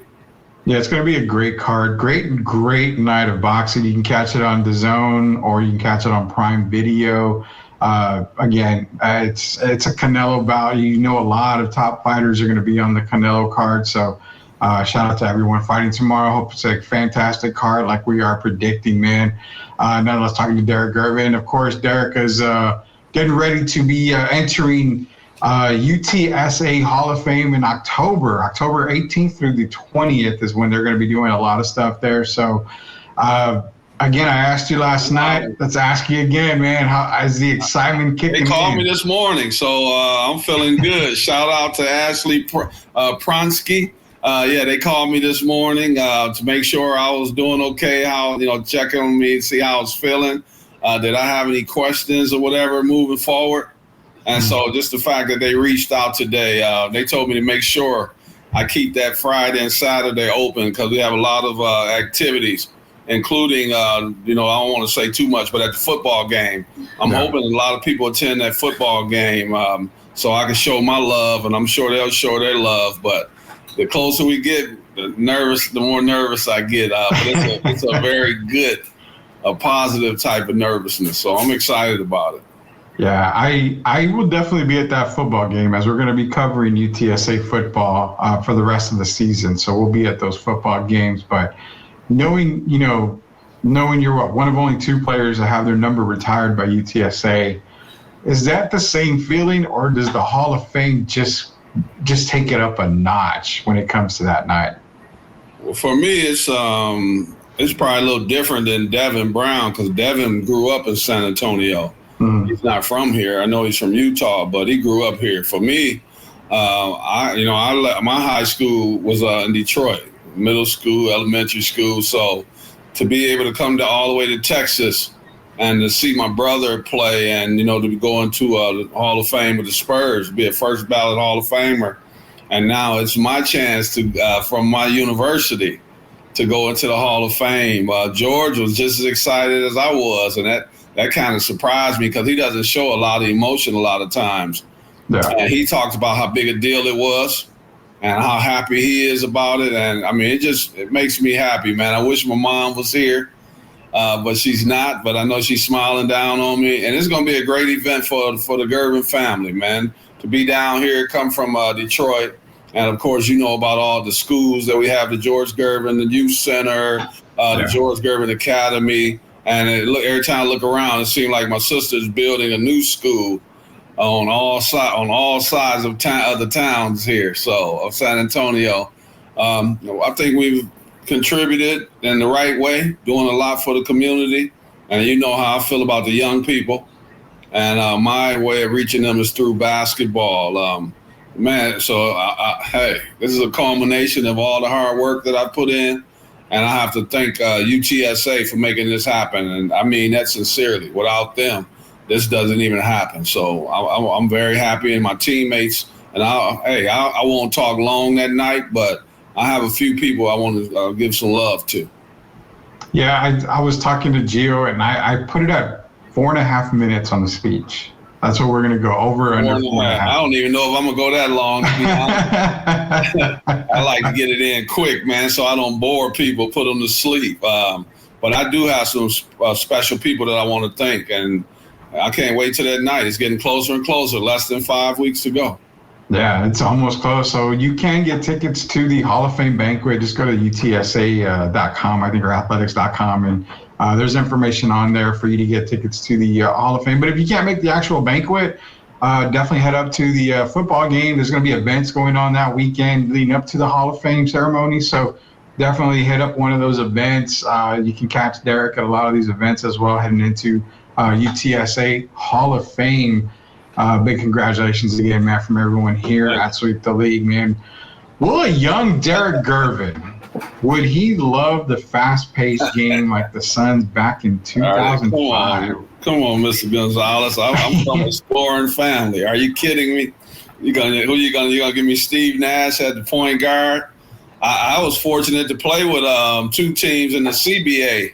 Yeah, it's going to be a great card. Great night of boxing. You can catch it on DAZN or you can catch it on Prime Video. Again, it's a Canelo bout. You know, a lot of top fighters are going to be on the Canelo card. So shout out to everyone fighting tomorrow. Hope it's a fantastic card like we are predicting, man. Now let's talk to Derek Gervin. Of course, Derek is getting ready to be entering UTSA Hall of Fame in October 18th through the 20th is when they're going to be doing a lot of stuff there. So, again, I asked you last night. Let's ask you again, man. How is the excitement kicking in? They called me this morning, so I'm feeling good. Shout out to Ashley Pronsky. They called me this morning to make sure I was doing okay, checking on me, see how I was feeling. did I have any questions or whatever moving forward? And so just the fact that they reached out today, they told me to make sure I keep that Friday and Saturday open because we have a lot of activities, including, I don't want to say too much, but at the football game, I'm hoping a lot of people attend that football game so I can show my love, and I'm sure they'll show their love. But the closer we get, the more nervous I get. But it's a very good, a positive type of nervousness. So I'm excited about it. Yeah, I will definitely be at that football game as we're going to be covering UTSA football for the rest of the season. So we'll be at those football games. But knowing you're one of only 2 players that have their number retired by UTSA, is that the same feeling, or does the Hall of Fame just take it up a notch when it comes to that night? Well, for me, it's probably a little different than Devin Brown because Devin grew up in San Antonio. He's not from here. I know he's from Utah, but he grew up here. For me, my high school was in Detroit, middle school, elementary school. So to be able to come all the way to Texas and to see my brother play and, to be going to the Hall of Fame with the Spurs, be a first ballot Hall of Famer. And now it's my chance to, from my university, to go into the Hall of Fame. George was just as excited as I was, and that kind of surprised me because he doesn't show a lot of emotion a lot of times. Yeah. And he talked about how big a deal it was and how happy he is about it. And, I mean, it makes me happy, man. I wish my mom was here, but she's not. But I know she's smiling down on me. And it's going to be a great event for the Gervin family, man, to be down here, come from Detroit. And, of course, you know about all the schools that we have, the George Gervin, the Youth Center, the George Gervin Academy. And every time I look around, it seems like my sister's building a new school on all sides of the towns here, of San Antonio. I think we've contributed in the right way, doing a lot for the community. And you know how I feel about the young people. And my way of reaching them is through basketball. Hey, this is a culmination of all the hard work that I put in. And I have to thank UTSA for making this happen. And I mean that sincerely. Without them, this doesn't even happen. So I'm very happy, and my teammates. And I won't talk long that night, but I have a few people I want to give some love to. Yeah, I was talking to Gio, and I put it at 4.5 minutes on the speech. That's what we're going to go over under 4.5. I don't even know if I'm going to go that long, to be honest. I like to get it in quick, man, so I don't bore people, put them to sleep. But I do have some special people that I want to thank, and I can't wait till that night. It's getting closer and closer, less than 5 weeks to go. Yeah, it's almost close. So you can get tickets to the Hall of Fame banquet. Just go to utsa.com, I think, or athletics.com, and there's information on there for you to get tickets to the Hall of Fame. But if you can't make the actual banquet, definitely head up to the football game. There's going to be events going on that weekend leading up to the Hall of Fame ceremony. So definitely hit up one of those events. You can catch Derek at a lot of these events as well, heading into UTSA Hall of Fame. Big congratulations again, man, from everyone here at Sweep the League, man. Will a young Derek Gervin, would he love the fast-paced game like the Suns back in 2005? Right, come on, Mr. Gonzalez. I'm from a scoring family. Are you kidding me? You gonna give me Steve Nash at the point guard? I was fortunate to play with 2 teams in the CBA,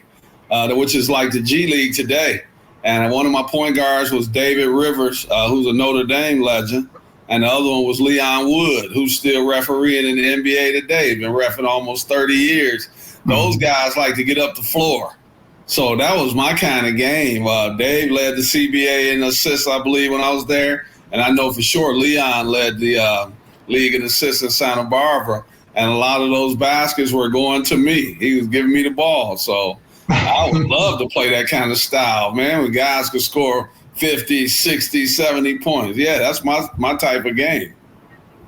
which is like the G League today. And one of my point guards was David Rivers, who's a Notre Dame legend. And the other one was Leon Wood, who's still refereeing in the NBA today. He's been reffing almost 30 years. Those guys like to get up the floor. So that was my kind of game. Dave led the CBA in assists, I believe, when I was there. And I know for sure Leon led the league in assists in Santa Barbara. And a lot of those baskets were going to me. He was giving me the ball. So I would love to play that kind of style, man, when guys could score 50, 60, 70 points. Yeah, that's my type of game.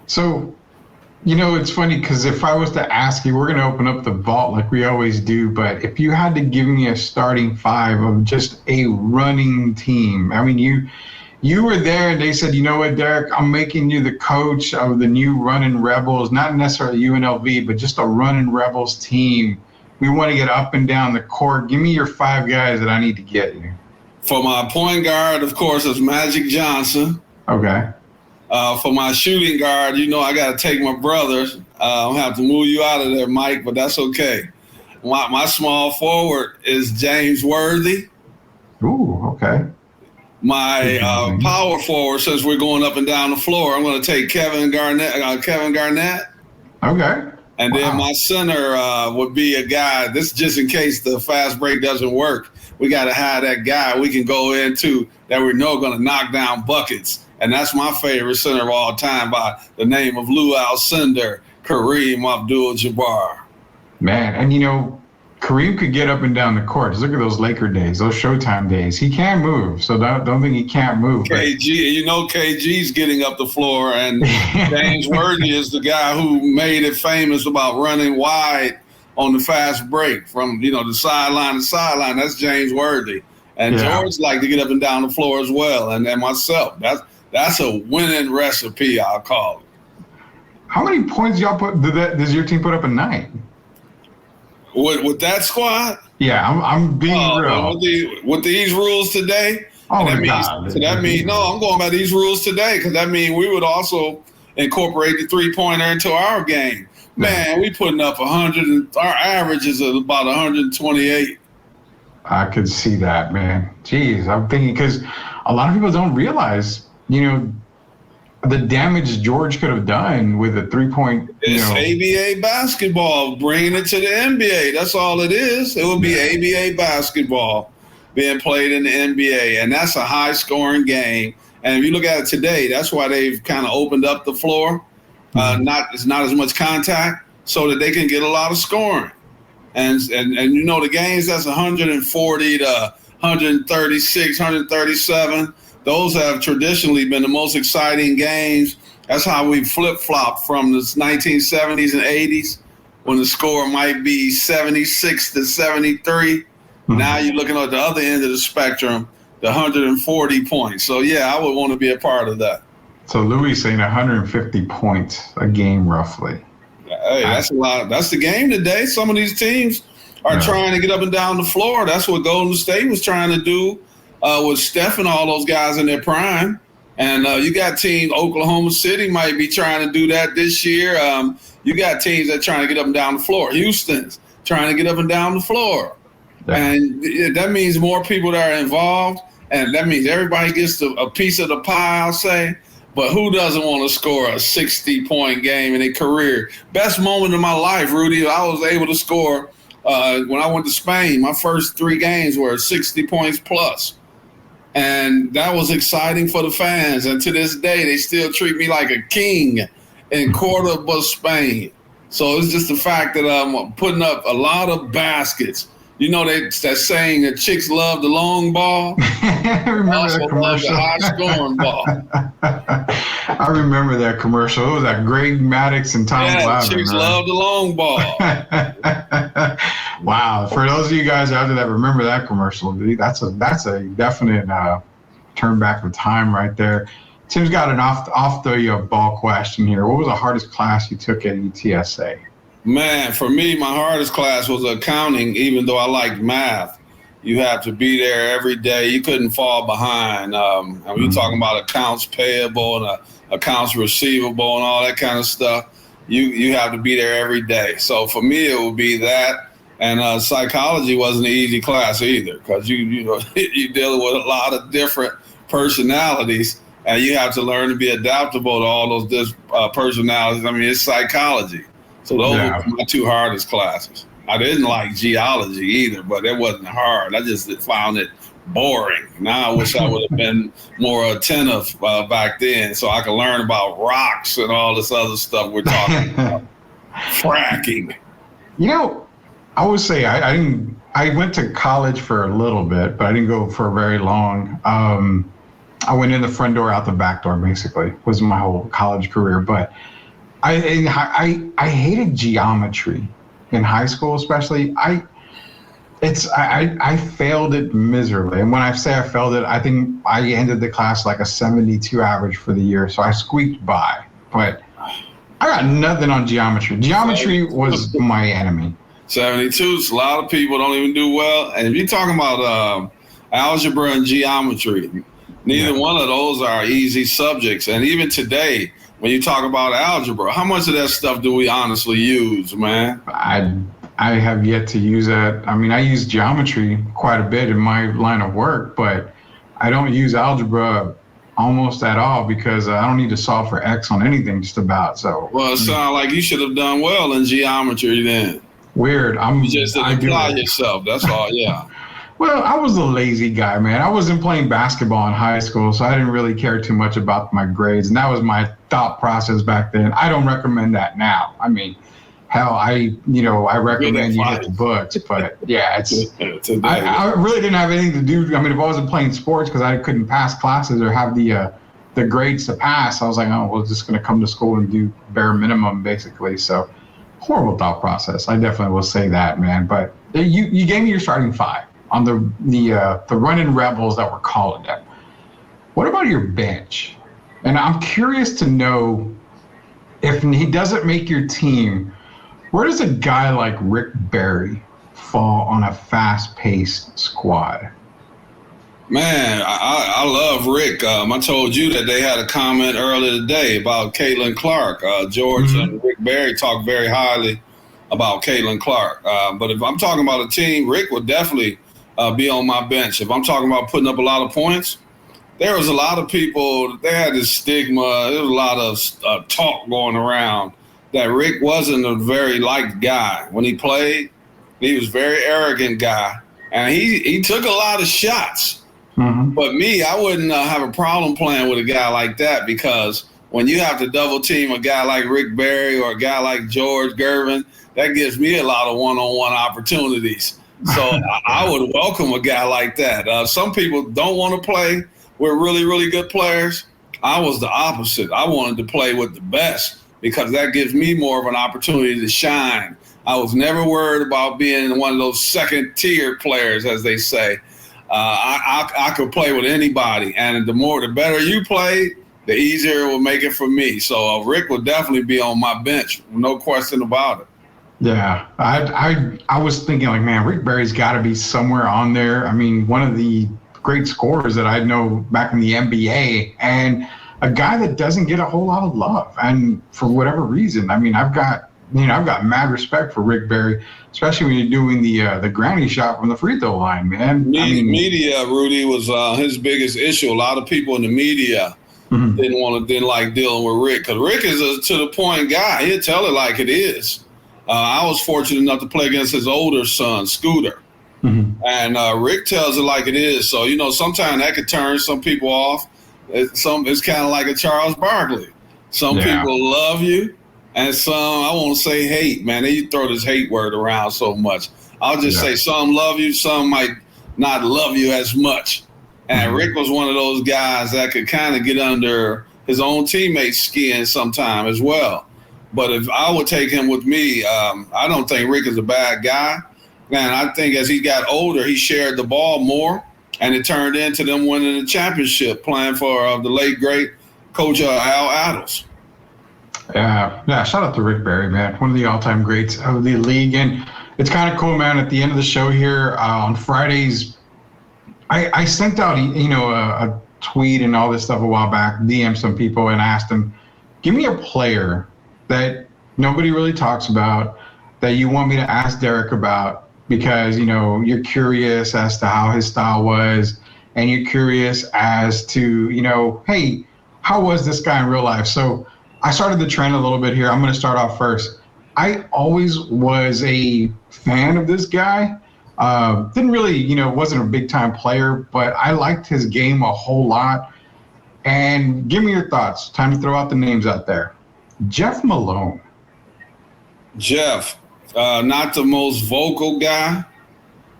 So, it's funny because if I was to ask you, we're going to open up the vault like we always do, but if you had to give me a starting 5 of just a running team, I mean, you were there and they said, you know what, Derek, I'm making you the coach of the new Running Rebels, not necessarily UNLV, but just a Running Rebels team. We want to get up and down the court. Give me your 5 guys that I need to get you. For my point guard, of course, it's Magic Johnson. Okay. For my shooting guard, I got to take my brother. I'll have to move you out of there, Mike, but that's okay. My small forward is James Worthy. Ooh, okay. My power forward, since we're going up and down the floor, I'm going to take Kevin Garnett. Okay. And then my center would be a guy. This just in case the fast break doesn't work. We got to have that guy we can go into that we know going to knock down buckets. And that's my favorite center of all time by the name of Lou Alcindor, Kareem Abdul-Jabbar. Man, and Kareem could get up and down the court. Just look at those Laker days, those Showtime days. He can move, so don't think he can't move. KG, KG's getting up the floor, and James Worthy is the guy who made it famous about running wide on the fast break from the sideline to sideline. That's James Worthy, and George liked to get up and down the floor as well, and then myself. That's a winning recipe, I'll call it. How many points does your team put up a night? With that squad? Yeah, I'm being real. With these rules today? Oh, my God. So that means, I'm going by these rules today because that means we would also incorporate the three-pointer into our game. Man, we putting up 100, and our average is about 128. I could see that, man. Jeez, I'm thinking because a lot of people don't realize, the damage George could have done with a 3-point. It's ABA basketball, bringing it to the NBA. That's all it is. It would be ABA basketball being played in the NBA, and that's a high-scoring game. And if you look at it today, that's why they've kind of opened up the floor. It's not as much contact, so that they can get a lot of scoring. And the games that's 140 to 136, 137. Those have traditionally been the most exciting games. That's how we flip-flopped from the 1970s and 80s when the score might be 76 to 73. Now you're looking at the other end of the spectrum, the 140 points. So, yeah, I would want to be a part of that. So Louis saying 150 points a game roughly. Hey, that's a lot. That's the game today. Some of these teams are trying to get up and down the floor. That's what Golden State was trying to do. With Steph and all those guys in their prime. And you got teams, Oklahoma City might be trying to do that this year. You got teams that are trying to get up and down the floor. Houston's trying to get up and down the floor. Yeah. And that means more people that are involved. And that means everybody gets a piece of the pie, I'll say. But who doesn't want to score a 60-point game in a career? Best moment of my life, Rudy. I was able to score when I went to Spain. My first 3 games were 60 points plus. And that was exciting for the fans. And to this day, they still treat me like a king in Cordoba, Spain. So it's just the fact that I'm putting up a lot of baskets. That saying that chicks love the long ball. I remember that commercial. Love the high-scoring ball. I remember that commercial. It was that Greg Maddox and Tom Glavine. Chicks love the long ball. Wow. For those of you guys out there that remember that commercial, that's a definite turn back of time right there. Tim's got an off the ball question here. What was the hardest class you took at UTSA? Man, for me, my hardest class was accounting, even though I liked math. You have to be there every day. You couldn't fall behind. We're talking about accounts payable and accounts receivable and all that kind of stuff. You have to be there every day. So for me, it would be that. And psychology wasn't an easy class either because you're dealing with a lot of different personalities, and you have to learn to be adaptable to all those personalities. I mean, it's psychology. So those were my 2 hardest classes. I didn't like geology either, but it wasn't hard. I just found it boring. Now I wish I would have been more attentive back then so I could learn about rocks and all this other stuff we're talking about. Fracking. I would say I went to college for a little bit, but I didn't go for very long. I went in the front door, out the back door, basically, was my whole college career. But I hated geometry in high school, especially. I failed it miserably. And when I say I failed it, I think I ended the class like a 72 average for the year. So I squeaked by, but I got nothing on geometry. Geometry was my enemy. 72, a lot of people don't even do well. And if you're talking about algebra and geometry. Neither one of those are easy subjects. And even today, when you talk about algebra, how much of that stuff do we honestly use, man? I have yet to use that. I mean, I use geometry quite a bit in my line of work, but I don't use algebra almost at all because I don't need to solve for X on anything just about. So well, it sounds like you should have done well in geometry then. Weird. You just didn't apply yourself. That's all. Yeah. Well, I was a lazy guy, man. I wasn't playing basketball in high school, so I didn't really care too much about my grades, and that was my thought process back then. I don't recommend that now. I mean, hell, I recommend you hit the books, but yeah, I really didn't have anything to do. I mean, if I wasn't playing sports because I couldn't pass classes or have the grades to pass, I was like, oh, well, just going to come to school and do bare minimum, basically. So horrible thought process. I definitely will say that, man. But you gave me your starting five on the running rebels that we're calling them. What about your bench? And I'm curious to know if he doesn't make your team, where does a guy like Rick Barry fall on a fast-paced squad? Man, I love Rick. I told you that they had a comment earlier today about Caitlin Clark. George and Rick Barry talked very highly about Caitlin Clark. But if I'm talking about a team, Rick would definitely be on my bench. If I'm talking about putting up a lot of points, there was a lot of people, they had this stigma. There was a lot of talk going around that Rick wasn't a very liked guy. When he played, he was a very arrogant guy. And he took a lot of shots. But me, I wouldn't have a problem playing with a guy like that because when you have to double team a guy like Rick Barry or a guy like George Gervin, that gives me a lot of one-on-one opportunities. So I would welcome a guy like that. Some people don't want to play with really, really good players. I was the opposite. I wanted to play with the best because that gives me more of an opportunity to shine. I was never worried about being one of those second-tier players, as they say. I could play with anybody, and the better you play, the easier it will make it for me. So Rick will definitely be on my bench, no question about it. Yeah, I was thinking like, man, Rick Barry's got to be somewhere on there. I mean, one of the great scorers that I know back in the NBA, and a guy that doesn't get a whole lot of love, and for whatever reason. I mean, I've got mad respect for Rick Barry, especially when you're doing the granny shot from the free throw line, man. Media, Rudy, was his biggest issue. A lot of people in the media didn't like dealing with Rick because Rick is a to-the-point guy. He'll tell it like it is. I was fortunate enough to play against his older son, Scooter. And Rick tells it like it is. So, sometimes that could turn some people off. It's kind of like a Charles Barkley. Some people love you. And some, I won't say hate, man. They throw this hate word around so much. I'll just say some love you, some might not love you as much. And Rick was one of those guys that could kind of get under his own teammates' skin sometime as well. But if I would take him with me, I don't think Rick is a bad guy. Man, I think as he got older, he shared the ball more, and it turned into them winning the championship, playing for the late, great coach Al Attles. Yeah, shout out to Rick Barry, man. One of the all-time greats of the league. And it's kind of cool, man, at the end of the show here on Fridays, I sent out, a tweet and all this stuff a while back, DM some people and asked them, give me a player that nobody really talks about that you want me to ask Derek about because, you're curious as to how his style was and you're curious as to, hey, how was this guy in real life? So I started the trend a little bit here. I'm going to start off first. I always was a fan of this guy. Didn't really, wasn't a big time player, but I liked his game a whole lot. And give me your thoughts. Time to throw out the names out there. Jeff Malone. Jeff, not the most vocal guy,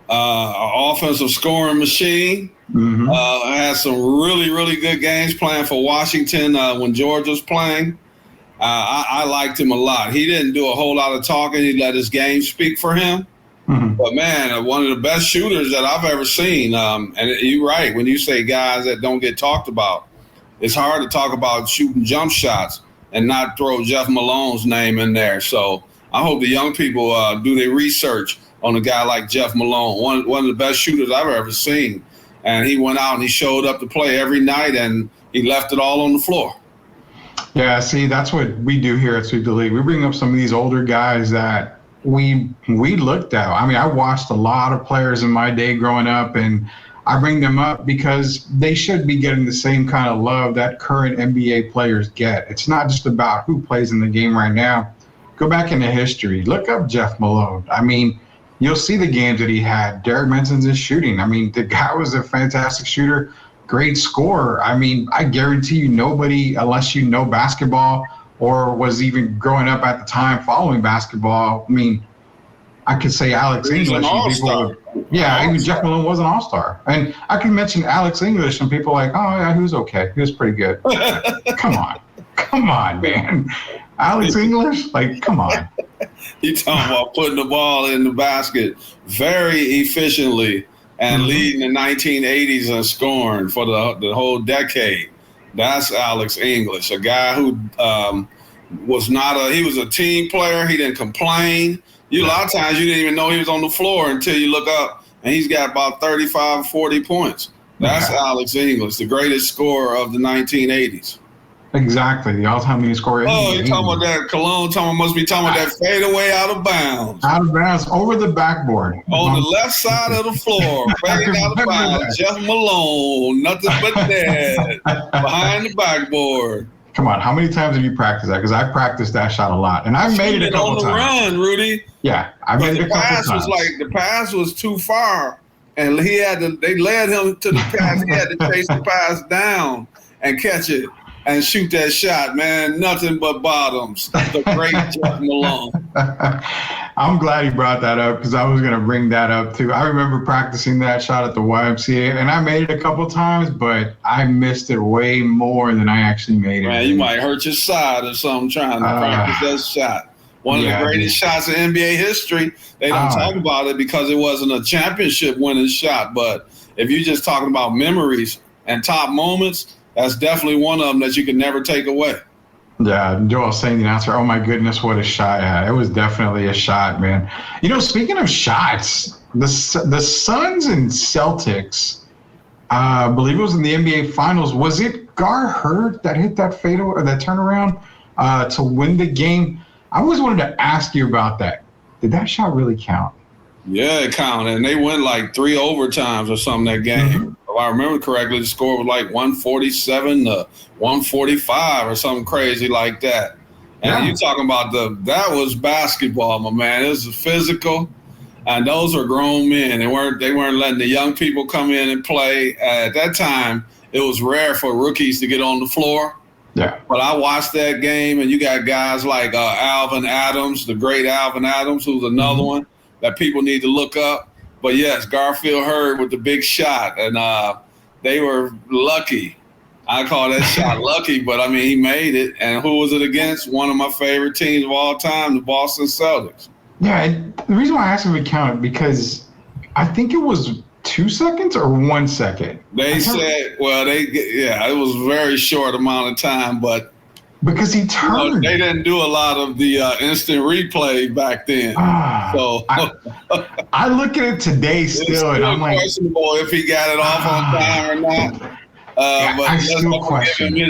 offensive scoring machine. Had some really, really good games playing for Washington when George was playing. I liked him a lot. He didn't do a whole lot of talking. He let his game speak for him. But, man, one of the best shooters that I've ever seen. And you're right, when you say guys that don't get talked about, it's hard to talk about shooting jump shots and not throw Jeff Malone's name in there. So I hope the young people do their research on a guy like Jeff Malone, one of the best shooters I've ever seen. and he went out and he showed up to play every night, and he left it all on the floor. Yeah, see, that's what we do here at Sweep the League. We bring up some of these older guys that we looked at. I mean, I watched a lot of players in my day growing up, and I bring them up because they should be getting the same kind of love that current NBA players get. It's not just about who plays in the game right now. Go back into history. Look up Jeff Malone. I mean, you'll see the games that he had. Derek mentions his shooting. I mean, the guy was a fantastic shooter, great scorer. I mean, I guarantee you nobody, unless you know basketball or was even growing up at the time following basketball, I mean, I could say Alex He's English. an all-star. Even Jeff Malone was an all-star. And I can mention Alex English, and people are like, oh, yeah, he was okay. He was pretty good. Come on, man. Alex English? Like, come on. You talking about putting the ball in the basket very efficiently and leading the 1980s in scoring for the whole decade. That's Alex English, a guy who was a team player. He didn't complain. A lot of times you didn't even know he was on the floor until you look up and he's got about 35, 40 points. That's Alex English, the greatest scorer of the 1980s. Exactly, the all-time leading scorer. Oh, you're talking about that Cologne? Must be talking about that fadeaway out of bounds. Out of bounds, over the backboard. On the left side of the floor, fading out of bounds. Jeff Malone, nothing but net, behind the backboard. Come on, how many times have you practiced that? Because I practiced that shot a lot, and I made it a couple times. On the run, Rudy. Yeah, I made it a couple times. The pass was too far, and they led him to the pass. He had to chase the pass down and catch it and shoot that shot, man. Nothing but bottoms. The great Jeff Malone. I'm glad he brought that up because I was going to bring that up too. I remember practicing that shot at the YMCA, and I made it a couple times, but I missed it way more than I actually made it. Man, you might hurt your side or something trying to practice that shot. One of the greatest shots in NBA history. They don't talk about it because it wasn't a championship winning shot, but if you're just talking about memories and top moments, that's definitely one of them that you can never take away. Yeah, Joel saying the announcer, oh my goodness, what a shot. Yeah, it was definitely a shot, man. You know, speaking of shots, the Suns and Celtics, I believe it was in the NBA Finals. Was it Gar Hurd that hit that fadeaway or that turnaround to win the game? I always wanted to ask you about that. Did that shot really count? Yeah, it counted. And they went like 3 overtimes or something that game. If I remember correctly, the score was like 147 to 145 or something crazy like that. And you talking about that was basketball, my man. It was physical, and those are grown men. They weren't letting the young people come in and play. At that time, it was rare for rookies to get on the floor. Yeah. But I watched that game, and you got guys like Alvin Adams, the great Alvin Adams, who's another one that people need to look up. But yes, Garfield Hurd with the big shot, and they were lucky. I call that shot lucky, but I mean, he made it. And who was it against? One of my favorite teams of all time, the Boston Celtics. Yeah, the reason why I asked him to count it because I think it was 2 seconds or 1 second. They said, it was a very short amount of time, but because he turned. They didn't do a lot of the instant replay back then. So I look at it today still, and I'm like, questionable if he got it off on time or not. But I'm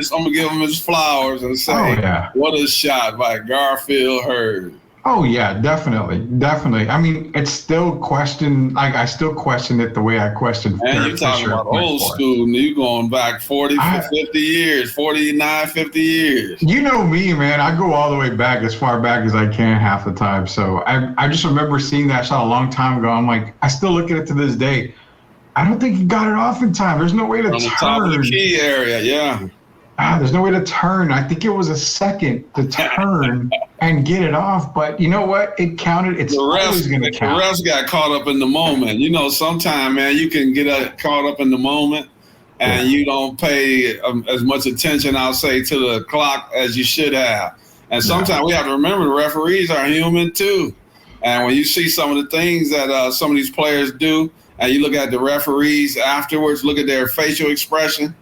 gonna give him his flowers and say, what a shot by Garfield Hurd. Oh yeah, definitely. I mean, it's still questioned. Like I still question it the way I questioned. And you're talking about old school. You going back 50 years, 49, 50 years. You know me, man. I go all the way back, as far back as I can half the time. So I just remember seeing that shot a long time ago. I'm like, I still look at it to this day. I don't think he got it off in time. There's no way to turn. On the top of the key area, yeah. There's no way to turn. I think it was a second to turn and get it off. But you know what? It counted. It's always going to count. The refs got caught up in the moment. You know, sometimes, man, you can get caught up in the moment and you don't pay as much attention, I'll say, to the clock as you should have. And sometimes we have to remember the referees are human too. And when you see some of the things that some of these players do, and you look at the referees afterwards, look at their facial expression,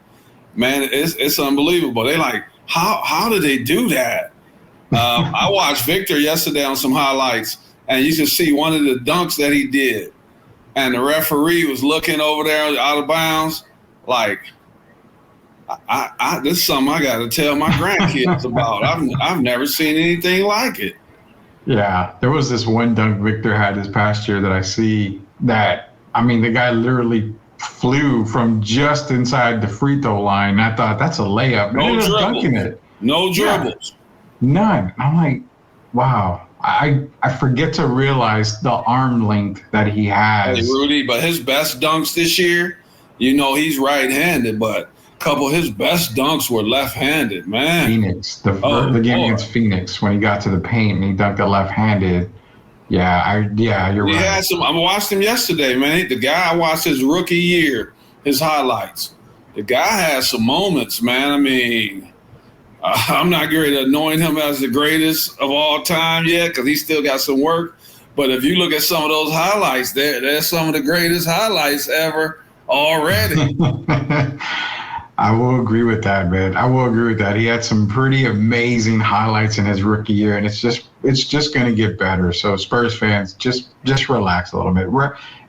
man, it's unbelievable. They like, how did they do that? I watched Victor yesterday on some highlights, and you can see one of the dunks that he did. and the referee was looking over there out of bounds, like, this is something I got to tell my grandkids about. I've never seen anything like it. Yeah, there was this one dunk Victor had this past year that I see that, I mean, the guy literally flew from just inside the free throw line. I thought, that's a layup. No dribbles. Dunking it. No dribbles. Yeah, none. I'm like, wow. I forget to realize the arm length that he has. Hey, Rudy, but his best dunks this year, he's right-handed, but a couple of his best dunks were left-handed, man. Phoenix, the game against Phoenix, when he got to the paint and he dunked it left-handed. Yeah, you're right. Had some. I watched him yesterday, man. The guy, I watched his rookie year, his highlights. The guy has some moments, man. I mean, I'm not going to anoint him as the greatest of all time yet because he's still got some work. But if you look at some of those highlights, there's some of the greatest highlights ever already. I will agree with that, man. I will agree with that. He had some pretty amazing highlights in his rookie year, and it's just going to get better. So Spurs fans, just relax a little bit.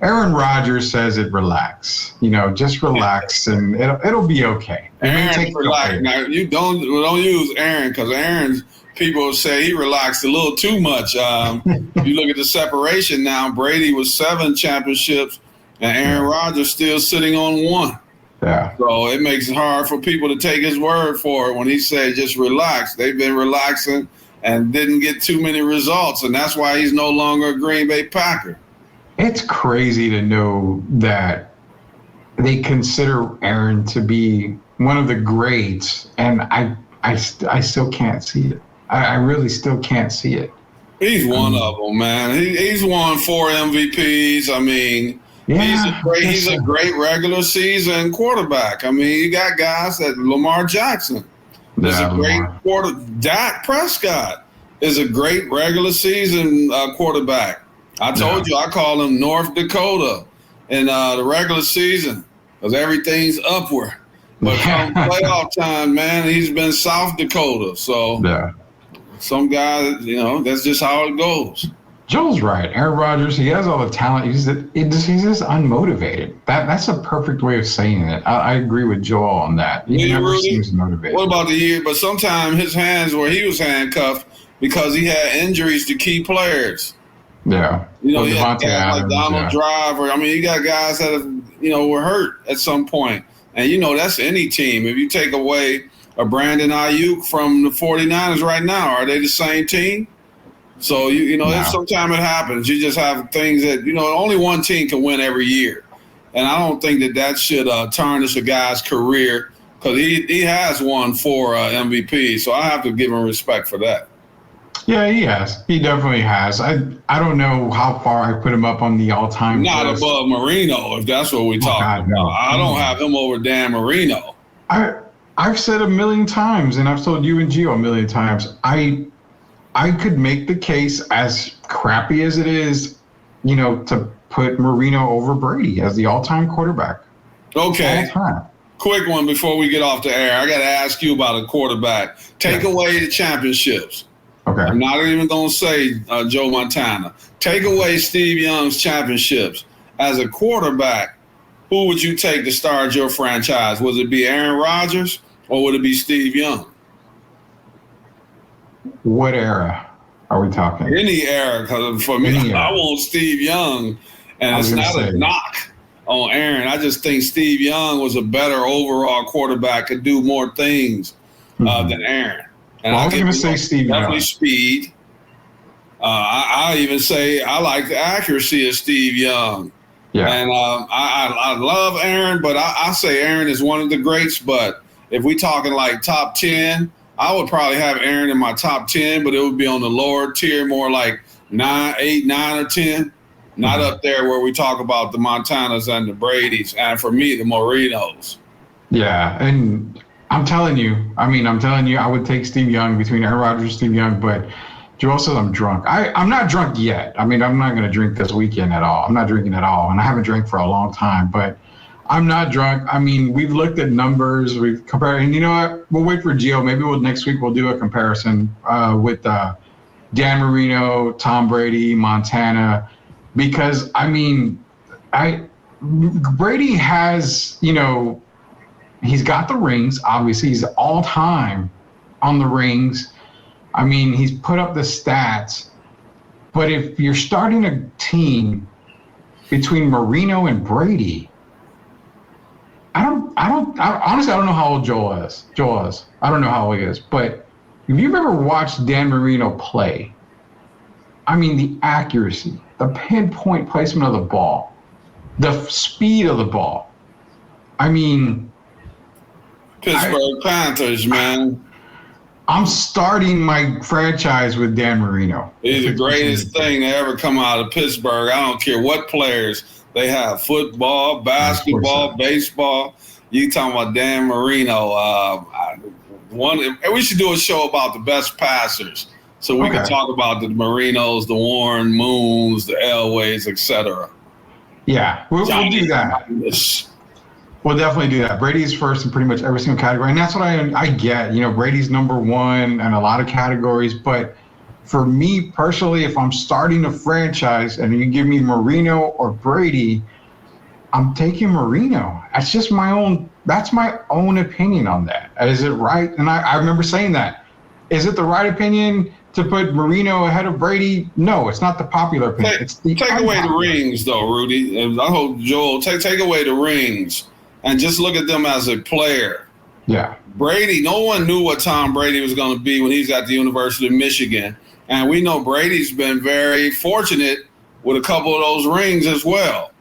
Aaron Rodgers says it, relax. Just relax, and it'll be okay. Aaron, relax. Now you don't use Aaron because Aaron's people say he relaxed a little too much. If you look at the separation now, Brady was 7 championships, and Aaron Rodgers still sitting on 1. Yeah. So it makes it hard for people to take his word for it when he said just relax. They've been relaxing and didn't get too many results, and that's why he's no longer a Green Bay Packer. It's crazy to know that they consider Aaron to be one of the greats, and I still can't see it. I really still can't see it. He's one of them, man. He's won 4 MVPs. I mean, yeah, he's a great regular season quarterback. I mean, you got guys that Lamar Jackson is a great Dak Prescott is a great regular season quarterback. I told you I call him North Dakota in the regular season because everything's upward. But come playoff time, man, he's been South Dakota. So some guys, that's just how it goes. Joel's right. Aaron Rodgers, he has all the talent. He's just unmotivated. That's a perfect way of saying it. I agree with Joel on that. He never seems motivated. What about the year? But sometimes his hands where he was handcuffed because he had injuries to key players. Yeah. He had guys like Donald Driver. I mean, you got guys that were hurt at some point. And, that's any team. If you take away a Brandon Ayuk from the 49ers right now, are they the same team? So, sometimes it happens. You just have things that, only one team can win every year. And I don't think that should tarnish a guy's career because he has won 4 MVPs. So I have to give him respect for that. Yeah, he has. He definitely has. I don't know how far I put him up on the all-time Not list. Above Marino, if that's what we're talking about. I don't have him over Dan Marino. I've said a million times, and I've told you and Gio a million times, I could make the case, as crappy as it is, to put Marino over Brady as the all-time quarterback. Okay. All-time. Quick one before we get off the air. I got to ask you about a quarterback. Take away the championships. Okay. I'm not even going to say Joe Montana. Take away Steve Young's championships. As a quarterback, who would you take to start your franchise? Would it be Aaron Rodgers or would it be Steve Young? What era are we talking? Any era, because for me, I want Steve Young, and it's not a knock on Aaron. I just think Steve Young was a better overall quarterback, could do more things than Aaron. And I was going to say Steve Young. Definitely speed. I even say I like the accuracy of Steve Young. Yeah. And I love Aaron, but I say Aaron is one of the greats. But if we talking like top 10, I would probably have Aaron in my top 10, but it would be on the lower tier, more like 8, 9, or 10. Not up there where we talk about the Montanas and the Bradys, and for me, the Marinos. Yeah, and I'm telling you, I would take Steve Young between Aaron Rodgers and Steve Young, but Joel says I'm drunk. I'm not drunk yet. I'm not going to drink this weekend at all. I'm not drinking at all, and I haven't drank for a long time, but I'm not drunk. We've looked at numbers. We've compared, and you know what? We'll wait for Gio. Maybe next week we'll do a comparison with Dan Marino, Tom Brady, Montana, because Brady has, he's got the rings. Obviously, he's all time on the rings. I mean, he's put up the stats. But if you're starting a team between Marino and Brady, honestly, I don't know how old Joel is. I don't know how old he is. But if you've ever watched Dan Marino play, I mean, the accuracy, the pinpoint placement of the ball, the speed of the ball. I mean, Pittsburgh Panthers, man. I'm starting my franchise with Dan Marino. He's the greatest thing to ever come out of Pittsburgh. I don't care what players they have, football, basketball, baseball. You talking about Dan Marino. We should do a show about the best passers. So we can talk about the Marinos, the Warren Moons, the Elways, etc. Yeah, we'll do that. We'll definitely do that. Brady's first in pretty much every single category. And that's what I get. Brady's number one in a lot of categories. But for me personally, if I'm starting a franchise and you give me Marino or Brady, I'm taking Marino. That's just that's my own opinion on that. Is it right? And I remember saying that. Is it the right opinion to put Marino ahead of Brady? No, it's not the popular opinion. Take away the rings, though, Rudy. And I hope Joel take away the rings and just look at them as a player. Yeah. Brady, no one knew what Tom Brady was going to be when he's at the University of Michigan. And we know Brady's been very fortunate with a couple of those rings as well.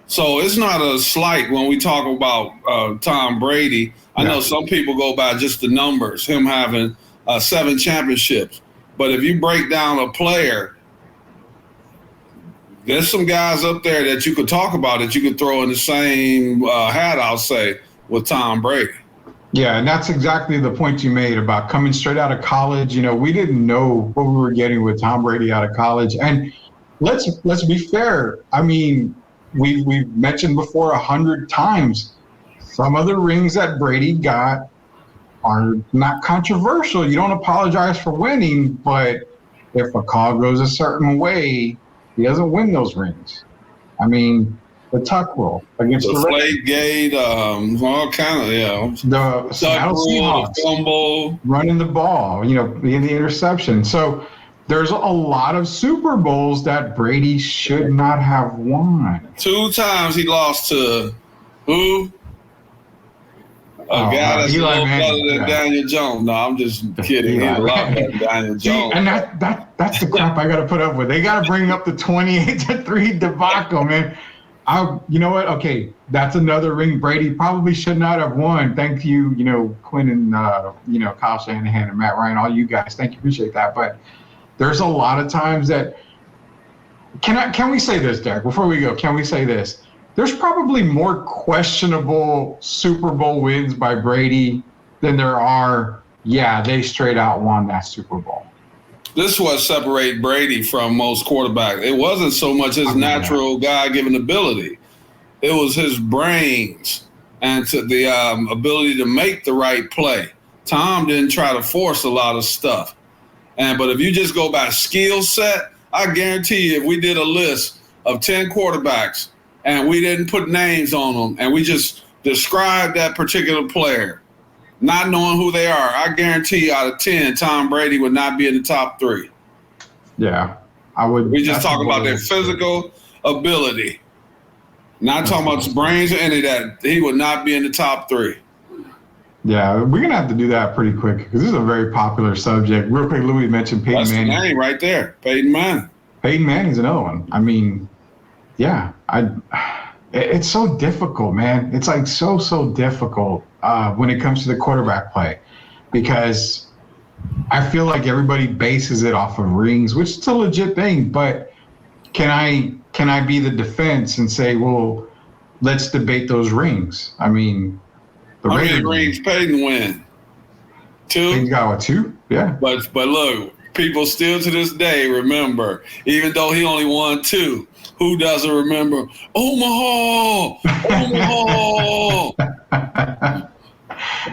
So it's not a slight when we talk about Tom Brady. I know some people go by just the numbers, him having 7 championships. But if you break down a player, there's some guys up there that you could talk about that you could throw in the same hat, I'll say, with Tom Brady. Yeah, and that's exactly the point you made about coming straight out of college. We didn't know what we were getting with Tom Brady out of college. And let's be fair. I mean, we've mentioned before 100 times, some of the rings that Brady got are not controversial. You don't apologize for winning, but if a call goes a certain way, he doesn't win those rings. I mean, the tuck rule against the Flake Gate, all kind of, the Seattle Seahawks, fumble, running the ball, being the interception. So there's a lot of Super Bowls that Brady should not have won. 2 times he lost to who? A guy that's Eli a little Manning, better than Daniel Jones. No, I'm just kidding. He's a lot better than Daniel Jones. And that's the crap I got to put up with. They got to bring up the 28-3 debacle, man. You know what? Okay, that's another ring Brady probably should not have won. Thank you, Quinn and Kyle Shanahan and Matt Ryan, all you guys. Thank you, appreciate that. But there's a lot of times that can we say this, Derek? Before we go, can we say this? There's probably more questionable Super Bowl wins by Brady than there are, they straight out won that Super Bowl. This is what separates Brady from most quarterbacks. It wasn't so much his natural God-given ability. It was his brains and the ability to make the right play. Tom didn't try to force a lot of stuff. But if you just go by skill set, I guarantee you if we did a list of 10 quarterbacks and we didn't put names on them and we just described that particular player, not knowing who they are, I guarantee you out of 10, Tom Brady would not be in the top 3. Yeah, I would. We just talk about their physical ability, not talking about his brains or any of that. He would not be in the top 3. Yeah, we're going to have to do that pretty quick because this is a very popular subject. Real quick, Louis mentioned Peyton Manning. That's the name right there, Peyton Manning. Peyton Manning's another one. I mean, it's so difficult, man. It's like so difficult when it comes to the quarterback play because I feel like everybody bases it off of rings, which is a legit thing. But can I be the defense and say, well, let's debate those rings? I mean, how many rings Peyton win? 2? Peyton's got 2? Yeah. But look, people still to this day remember, even though he only won 2, who doesn't remember Omaha?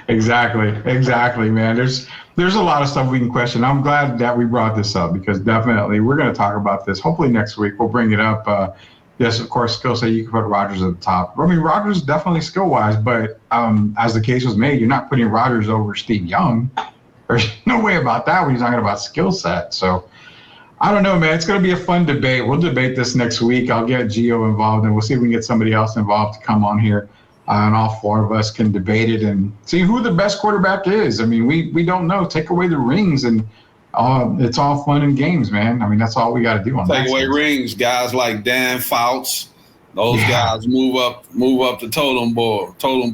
Exactly, man. There's a lot of stuff we can question. I'm glad that we brought this up because definitely we're going to talk about this. Hopefully next week we'll bring it up. yes, of course, skill set, you can put Rodgers at the top. I mean, Rodgers is definitely skill-wise, but as the case was made, you're not putting Rodgers over Steve Young. There's no way about that when you're talking about skill set. So I don't know, man. It's going to be a fun debate. We'll debate this next week. I'll get Gio involved, and we'll see if we can get somebody else involved to come on here. And all four of us can debate it and see who the best quarterback is. I mean, we don't know. Take away the rings, and it's all fun and games, man. I mean, that's all we got to do on that. Take away rings. Guys like Dan Fouts, those guys move up the totem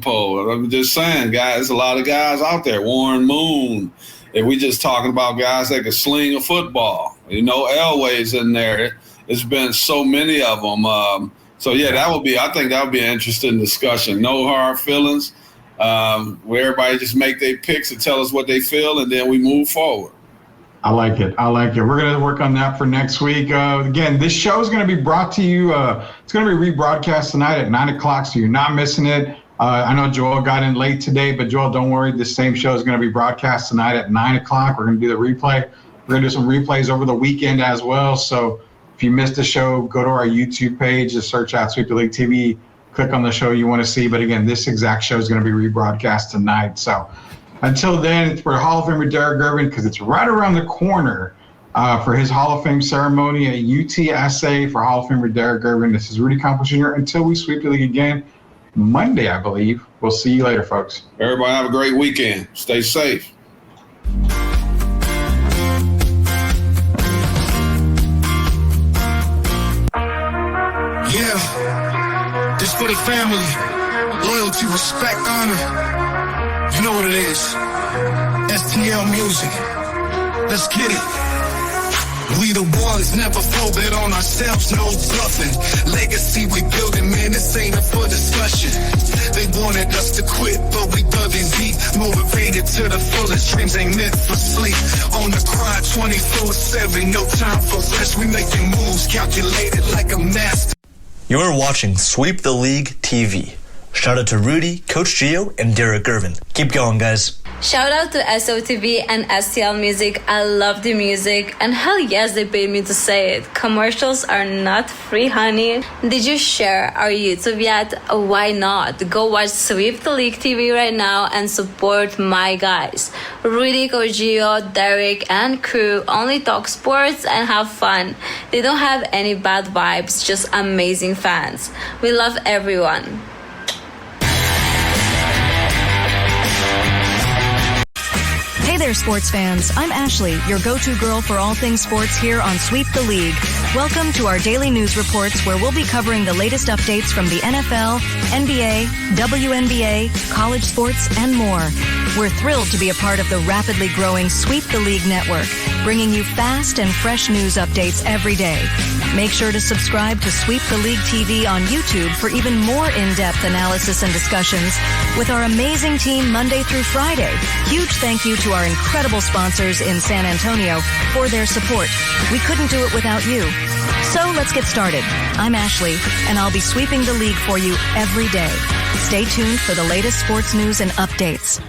pole. I'm just saying, guys, there's a lot of guys out there. Warren Moon. If we just talking about guys that can sling a football, Elway's in there. It's been so many of them. So yeah, I think that would be an interesting discussion. No hard feelings, where everybody just make their picks and tell us what they feel, and then we move forward. I like it. We're going to work on that for next week. Again, this show is going to be brought to you. It's going to be rebroadcast tonight at 9 o'clock, so you're not missing it. I know Joel got in late today, but Joel, don't worry. This same show is going to be broadcast tonight at 9 o'clock. We're going to do the replay. We're going to do some replays over the weekend as well. So if you missed the show, go to our YouTube page, just search out Sweep the League TV, click on the show you want to see. But again, this exact show is going to be rebroadcast tonight. So until then, it's for Hall of Famer Derek Gervin, because it's right around the corner for his Hall of Fame ceremony at UTSA for Hall of Famer Derek Gervin. This is Rudy Campos Jr. Until we sweep the league again Monday, I believe. We'll see you later, folks. Everybody have a great weekend. Stay safe. Yeah, this for the family. Loyalty, respect, honor. You know what it is. STL music. Let's get it. We the ones, never folded on ourselves, no bluffing. Legacy we building, man, this ain't up for discussion. They wanted us to quit, but we dug in deep. Motivated to the fullest, dreams ain't meant for sleep. On the grind 24/7, no time for rest. We making moves, calculated like a master. You're watching Sweep the League TV. Shout out to Rudy, Coach Gio, and Derek Gervin. Keep going, guys. Shout out to SOTV and STL Music. I love the music, and hell yes, they paid me to say it. Commercials are not free, honey. Did you share our YouTube yet? Why not? Go watch Sweep the League TV right now and support my guys. Rudy, Coach Gio, Derek, and crew only talk sports and have fun. They don't have any bad vibes, just amazing fans. We love everyone. Hey there, sports fans. I'm Ashley, your go-to girl for all things sports here on Sweep the League. Welcome to our daily news reports, where we'll be covering the latest updates from the NFL, NBA, WNBA, college sports, and more. We're thrilled to be a part of the rapidly growing Sweep the League network, bringing you fast and fresh news updates every day. Make sure to subscribe to Sweep the League TV on YouTube for even more in-depth analysis and discussions with our amazing team Monday through Friday. Huge thank you to our incredible sponsors in San Antonio for their support. We couldn't do it without you. So let's get started. I'm Ashley, and I'll be sweeping the league for you every day. Stay tuned for the latest sports news and updates.